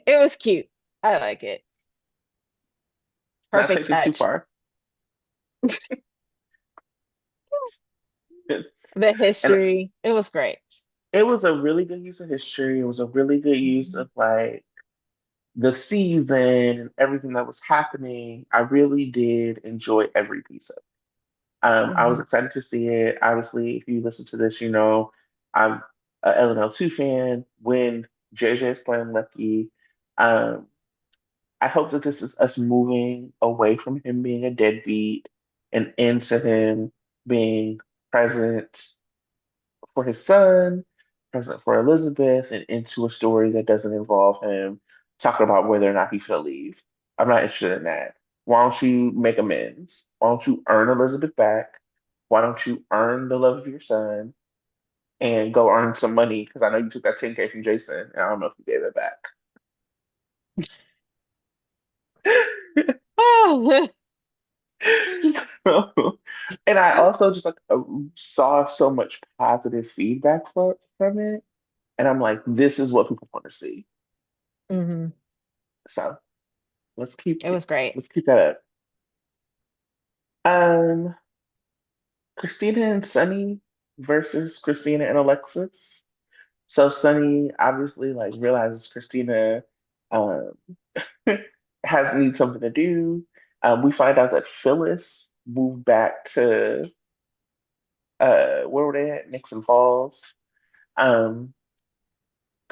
it was cute. I like it. Not Perfect take it too touch. far. It's, The and history. It was great. it was a really good use of history. It was a really good use Mhm. of like the season and everything that was happening. I really did enjoy every piece of it. I was Mhm. excited to see it. Obviously, if you listen to this, you know I'm a LNL2 fan. When JJ is playing Lucky, um, I hope that this is us moving away from him being a deadbeat and into him being present for his son, present for Elizabeth, and into a story that doesn't involve him talking about whether or not he should leave. I'm not interested in that. Why don't you make amends? Why don't you earn Elizabeth back? Why don't you earn the love of your son and go earn some money? Because I know you took that 10K from Jason, and I don't know if you gave it back. Oh, So, and I also just like saw so much positive feedback from it, and I'm like, this is what people want to see. hmm. So let's keep It was great. let's keep that up. Um, Christina and Sunny versus Christina and Alexis. So Sunny obviously like realizes Christina um has needs something to do. We find out that Phyllis moved back to where were they at? Nixon Falls. Um,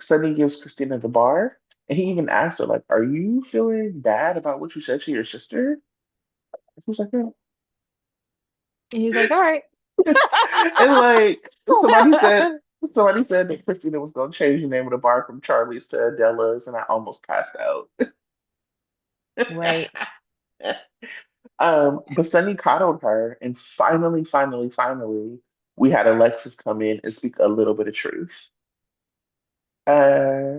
Sunny gives Christina the bar. And he even asked her, like, "Are you feeling bad about what you said to your sister?" And she was like, "No." And he's like, all right. And like somebody said that Christina was gonna change the name of the bar from Charlie's to Adela's, and I almost passed out. Right. But Sunny coddled her, and finally, we had Alexis come in and speak a little bit of truth. Uh,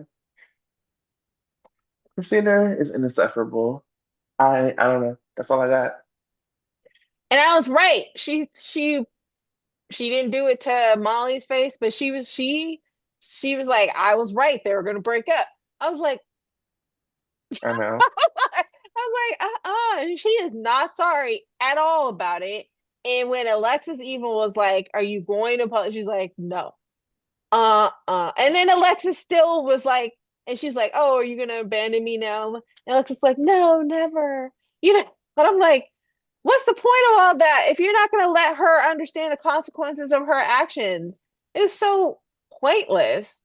Christina is insufferable. I don't know. That's all I got. And I was right. She didn't do it to Molly's face, but she was like, I was right. They were gonna break up. I was like, I know. I was like, she is not sorry at all about it. And when Alexis even was like, are you going to apologize? She's like, no. And then Alexis still was like, and she's like, oh, are you gonna abandon me now? And Alexis like, no, never. You know, but I'm like, what's the point of all that if you're not gonna let her understand the consequences of her actions? It's so pointless.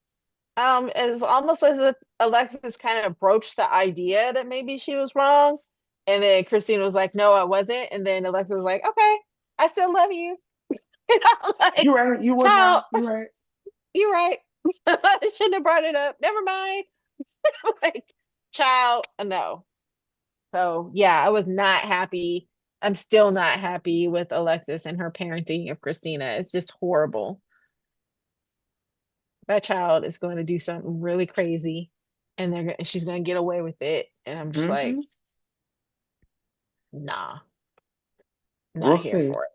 It's almost as if Alexis kind of broached the idea that maybe she was wrong. And then Christina was like, no, I wasn't. And then Alexis was like, okay, I still love you. You know, like, You're right. You was child, wrong. You're right. you're right. I shouldn't have brought it up. Never mind. Like, child, no. So yeah, I was not happy. I'm still not happy with Alexis and her parenting of Christina. It's just horrible. That child is going to do something really crazy and she's going to get away with it. And I'm just like, Hmm. nah, We'll not here see. for it.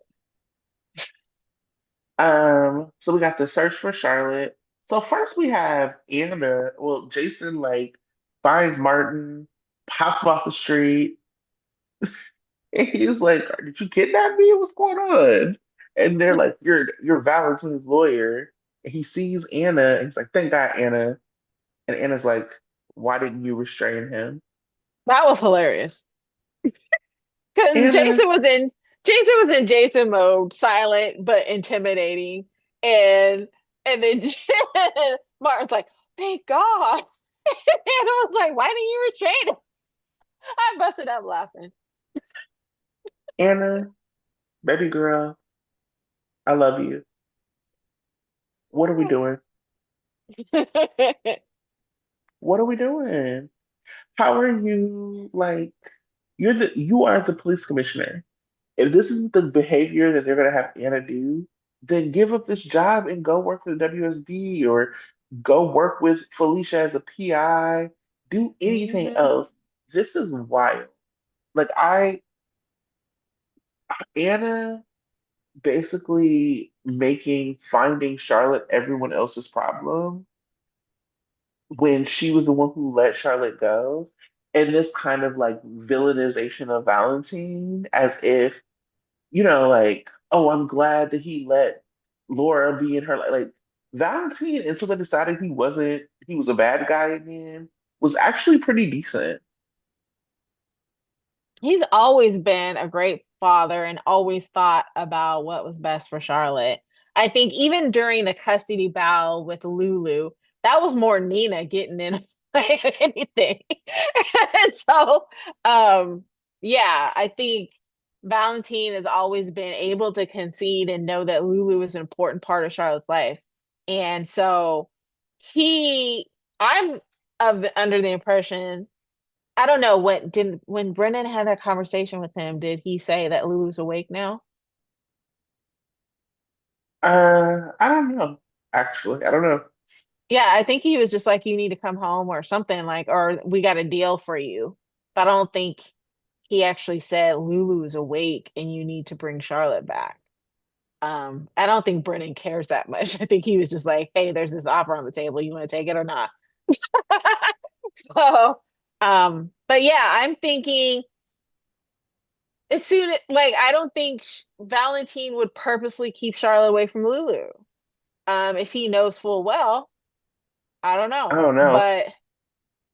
So we got the search for Charlotte. So first we have Anna. Well, Jason like finds Martin, pops him off the street, and he's like, "Did you kidnap me? What's going on?" And they're like, "You're Valentine's lawyer." And he sees Anna, and he's like, "Thank God, Anna." And Anna's like, "Why didn't you restrain him?" That was hilarious. Because Anna, Jason was in Jason mode, silent but intimidating. And and then Martin's like, thank God. And I was like, why didn't you restrain him? I busted up laughing. Anna, baby girl, I love you. What are we doing? What are we doing? How are you like you are the police commissioner. If this is the behavior that they're gonna have Anna do, then give up this job and go work for the WSB or go work with Felicia as a PI. Do anything Hmm. else. This is wild. Like Anna basically making finding Charlotte everyone else's problem when she was the one who let Charlotte go. And this kind of like villainization of Valentine as if, like, oh, I'm glad that he let Laura be in her like Valentine until they decided he was a bad guy again, was actually pretty decent. He's always been a great father and always thought about what was best for Charlotte. I think even during the custody battle with Lulu, that was more Nina getting in way than anything. And so, um, yeah, I think Valentine has always been able to concede and know that Lulu is an important part of Charlotte's life. And so he, I'm under the impression I don't know when Brennan had that conversation with him, did he say that Lulu's awake now? I don't know, actually. I don't know. Yeah, I think he was just like, you need to come home or something like, or we got a deal for you. But I don't think he actually said Lulu's awake and you need to bring Charlotte back. I don't think Brennan cares that much. I think he was just like, hey, there's this offer on the table. You want to take it or not? So, but yeah, I'm thinking as soon as like I don't think Valentine would purposely keep Charlotte away from Lulu. If he knows full well, I don't I know. don't know. But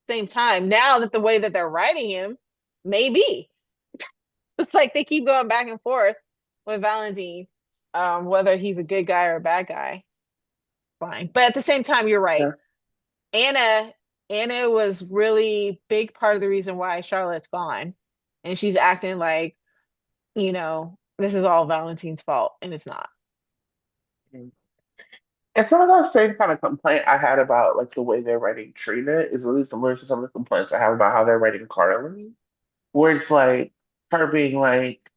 same time, now that the way that they're writing him, maybe it's like they keep going back and forth with Valentine, whether he's a good guy or a bad guy. Fine, but at the same time, you're right. Yeah. Anna. And it was really big part of the reason why Charlotte's gone. And she's acting like, this is all Valentine's fault, and it's not. And some of that same kind of complaint I had about like the way they're writing Trina is really similar to some of the complaints I have about how they're writing Carly, where it's like her being like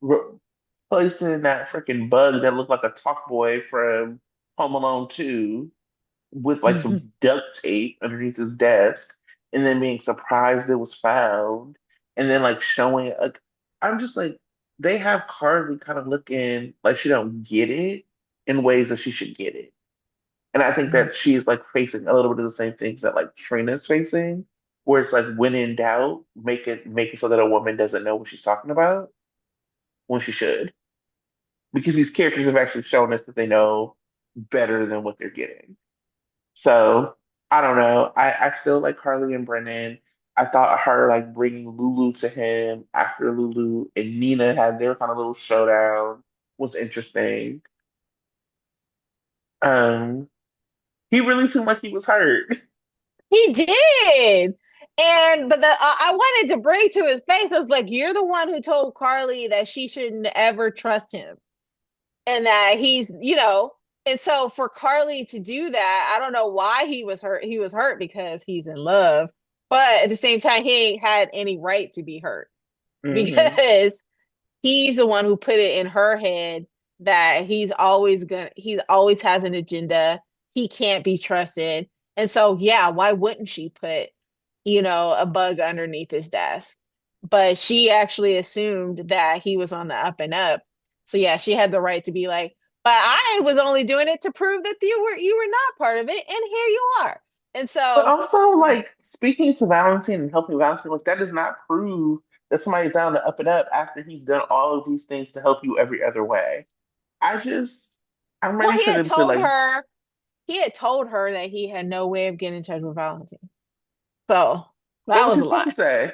replacing that freaking bug that looked like a talk boy from Home Alone 2 with like some duct tape underneath his desk, and then being surprised it was found, and then like showing like I'm just like they have Carly kind of looking like she don't get it in ways that she should get it. And I think that she's like facing a little bit of the same things that like Trina's facing, where it's like when in doubt, make it so that a woman doesn't know what she's talking about when she should. Because these characters have actually shown us that they know better than what they're getting. So I don't know. I still like Harley and Brennan. I thought her like bringing Lulu to him after Lulu and Nina had their kind of little showdown was interesting. Um, he really seemed like he was hurt. He did. I wanted to bring to his face, I was like, you're the one who told Carly that she shouldn't ever trust him. And that and so for Carly to do that, I don't know why he was hurt. He was hurt because he's in love, but at the same time, he ain't had any right to be hurt Hmm. because he's the one who put it in her head that he always has an agenda. He can't be trusted. And so, yeah, why wouldn't she put, a bug underneath his desk? But she actually assumed that he was on the up and up. So yeah, she had the right to be like, but I was only doing it to prove that you were not part of it, and here you are. And But so, also, like, speaking to Valentine and helping Valentine, like, that does not prove that somebody's down to up and up after he's done all of these things to help you every other way. I just, I'm well, ready for them to, like, he had told her that he had no way of getting in touch with Valentine. So what that was was he a supposed to lie. say?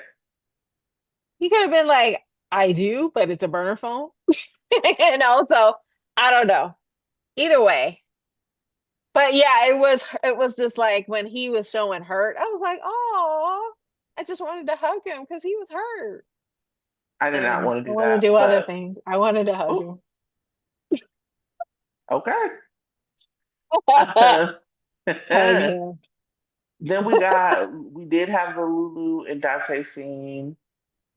He could have been like, I do, but it's a burner phone. So I don't know. Either way. But yeah, it was just like when he was showing hurt, I was like, oh, I just wanted to hug him because he was hurt. I did not And want I to do wanted to that, do other but, things. I wanted to hug oh, him. okay. Hug him. Then we did have the Lulu and Dante scene.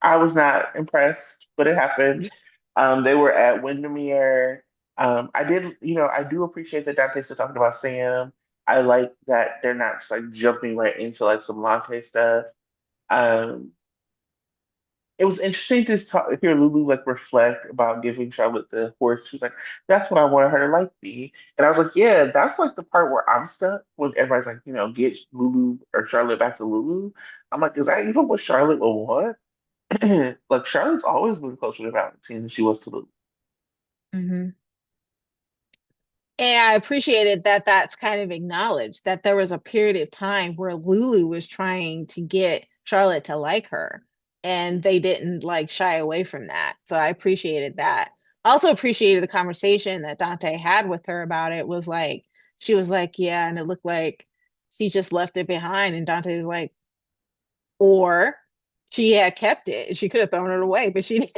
I was not impressed, but it happened. They were at Windermere. I do appreciate that Dante's still talking about Sam. I like that they're not just like jumping right into like some Lante stuff. Um, it was interesting to hear Lulu like reflect about giving Charlotte the horse. She was like, "That's what I wanted her to like me," and I was like, "Yeah, that's like the part where I'm stuck when everybody's like, get Lulu or Charlotte back to Lulu." I'm like, "Is that even what Charlotte will want?" Like Charlotte's always been closer to Valentine than she was to Lulu. Hmm. And I appreciated that that's kind of acknowledged that there was a period of time where Lulu was trying to get Charlotte to like her, and they didn't like shy away from that. So I appreciated that. I also appreciated the conversation that Dante had with her about it. Was like she was like, yeah, and it looked like she just left it behind, and Dante was like, or she had kept it. She could have thrown it away, but she didn't.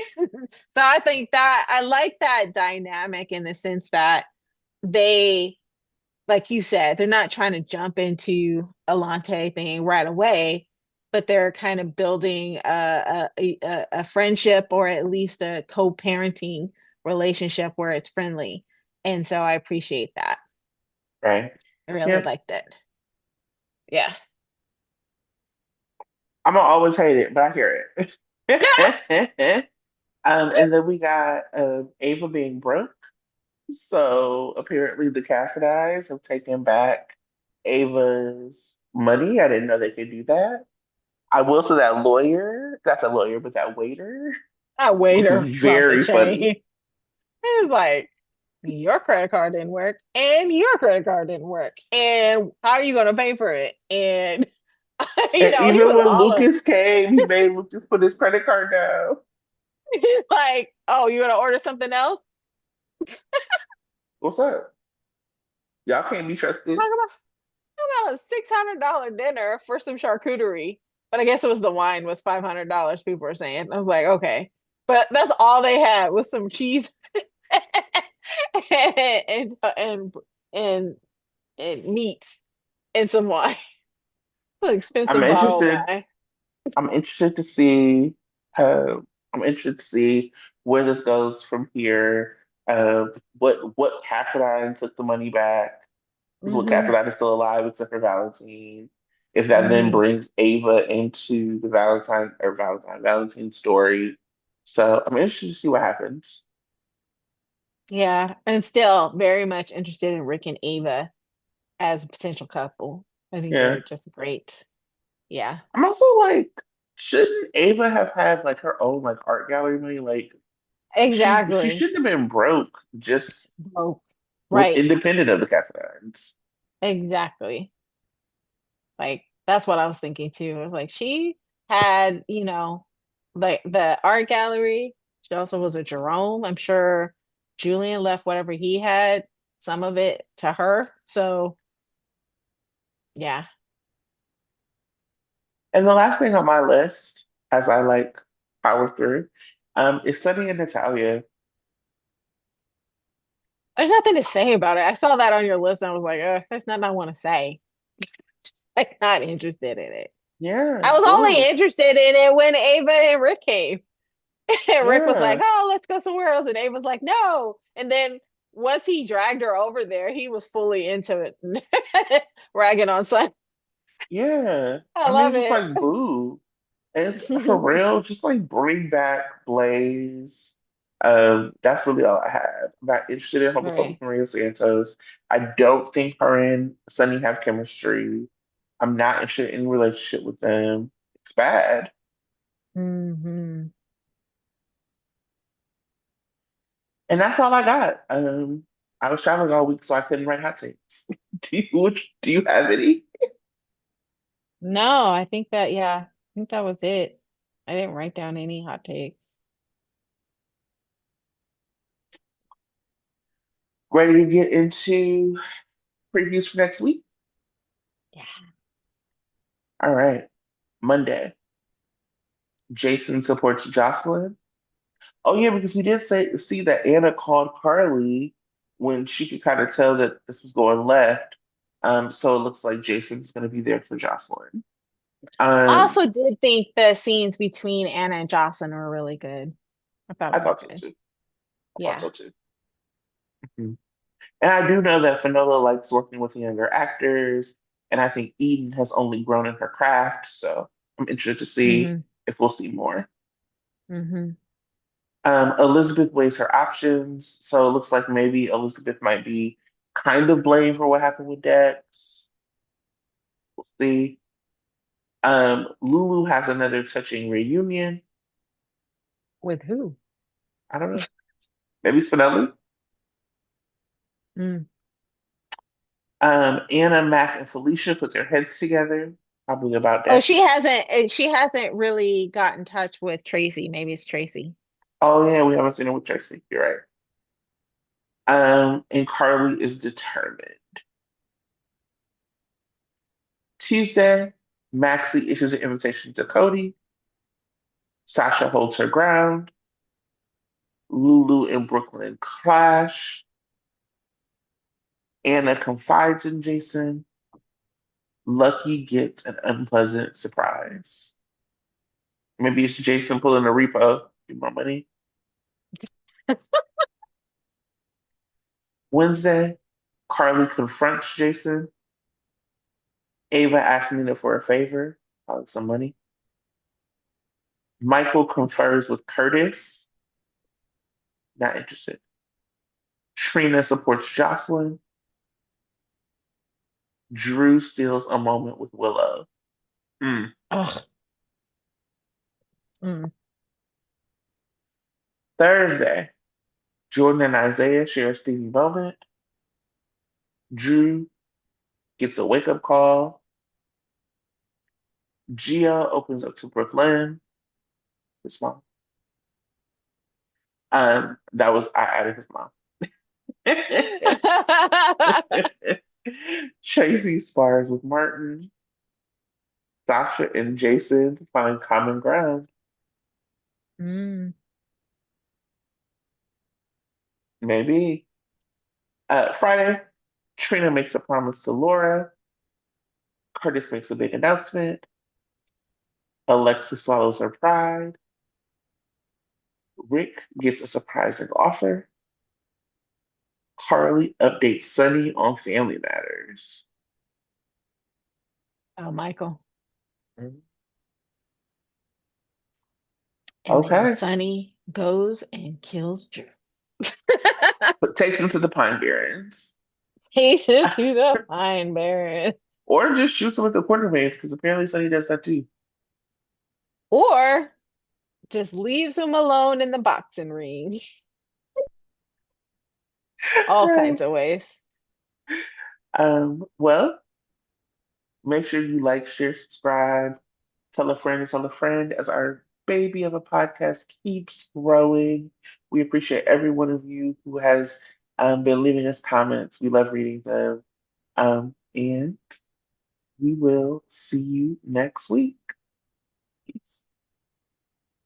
So I think that I like that dynamic in the sense that they, like you said, they're not trying to jump into a Lante thing right away, but they're kind of building a friendship or at least a co-parenting relationship where it's friendly. And so I appreciate that. Right? I really Yeah. liked it. Yeah. I'm gonna always hate it, but I hear it. And then we got Ava being broke. So apparently the Cassidy's have taken back Ava's money. I didn't know they could do that. I will say that lawyer, that's a lawyer, but that waiter That was waiter was off the very funny. chain. It's like, your credit card didn't work, and your credit card didn't work. And how are you going to pay for it? And, And he even was when all of Lucas came, he made Lucas put his credit card down. He's like, oh, you want to order something else? What's up? Y'all can't be Talk trusted. about, out a $600 dinner for some charcuterie. But I guess it was the wine was $500, people were saying. I was like, okay. But that's all they had was some cheese and and and meat and some wine. It's an I'm expensive bottle of interested. wine. I'm interested to see. Uh, I'm interested to see where this goes from here. What Cassadine took the money back? Is what Hmm. Cassadine is still alive except for Valentine. If that then Hmm. brings Ava into the Valentine story. So I'm interested to see what happens. Yeah, and still very much interested in Rick and Ava as a potential couple. I think Yeah. they're just great. Yeah, I'm also like, shouldn't Ava have had like her own like art gallery money? Like she exactly. shouldn't have been broke just Oh, with right. independent of the Cassadines. Exactly. Like that's what I was thinking too. It was like she had, like the art gallery. She also was a Jerome. I'm sure Julian left whatever he had, some of it to her. So yeah. And the last thing on my list, as I like power through, is Sunny and Natalia. There's nothing to say about it. I saw that on your list and I was like, there's nothing I want to say. Like not interested in it. Yeah, I was only boring. interested in it when Ava and Rick came. And Rick was like, Yeah, "Oh, let's go somewhere else." And Ava was like, "No." And then once he dragged her over there, he was fully into it, ragging on Sun. yeah. I I mean, love it's just it. like boo. And it's for real, just like bring back Blaze. That's really all I have. I'm not interested in homophobic Right. Maria Santos. I don't think her and Sunny have chemistry. I'm not interested in a relationship with them. It's bad. Hmm. And that's all I got. I was traveling all week, so I couldn't write hot takes. Do you have any? No, I think that, yeah, I think that was it. I didn't write down any hot takes. Ready to get into previews for next week? Yeah. All right. Monday, Jason supports Jocelyn. Oh yeah, because we did see that Anna called Carly when she could kind of tell that this was going left. So it looks like Jason's going to be there for Jocelyn. I Um, also did think the scenes between Anna and Jocelyn were really good. I thought I it was thought so good. too. I thought Yeah. so too. Mhm. And I do know that Finola likes working with younger actors, and I think Eden has only grown in her craft. So I'm interested to see Hmm. if we'll see more. Hmm. Elizabeth weighs her options, so it looks like maybe Elizabeth might be kind of blamed for what happened with Dex. See, Lulu has another touching reunion. With who? I don't know, maybe Spinelli. Mm. Anna, Mac, and Felicia put their heads together, probably about Oh, Dex. she hasn't really got in touch with Tracy. Maybe it's Tracy. Oh yeah, we haven't seen her with Tracy. You're right. And Carly is determined. Tuesday, Maxie issues an invitation to Cody. Sasha holds her ground. Lulu and Brooklyn clash. Anna confides in Jason. Lucky gets an unpleasant surprise. Maybe it's Jason pulling a repo. Get more money. Wednesday, Carly confronts Jason. Ava asks Nina for a favor, like some money. Michael confers with Curtis. Not interested. Trina supports Jocelyn. Drew steals a moment with Willow. Hmm. Ugh. Mm. Thursday, Jordan and Isaiah share a steamy moment. Drew gets a wake up call. Gia opens up to Brooklyn, his mom. I added his mom. Tracy spars with Martin. Sasha and Jason find common ground. Mm. Maybe. Friday, Trina makes a promise to Laura. Curtis makes a big announcement. Alexa swallows her pride. Rick gets a surprising offer. Carly updates Sunny on family matters. Oh, Michael. Mm, And then okay. Sonny goes and kills Drew. But takes him to the Pine Barrens. Takes her to the Pine Barrens. Or just shoots him with the quarter veins, because apparently Sunny does that too. Or just leaves him alone in the boxing ring. All kinds of ways. Well, make sure you like, share, subscribe, tell a friend and tell a friend as our baby of a podcast keeps growing. We appreciate every one of you who has been leaving us comments. We love reading them. And we will see you next week. Peace.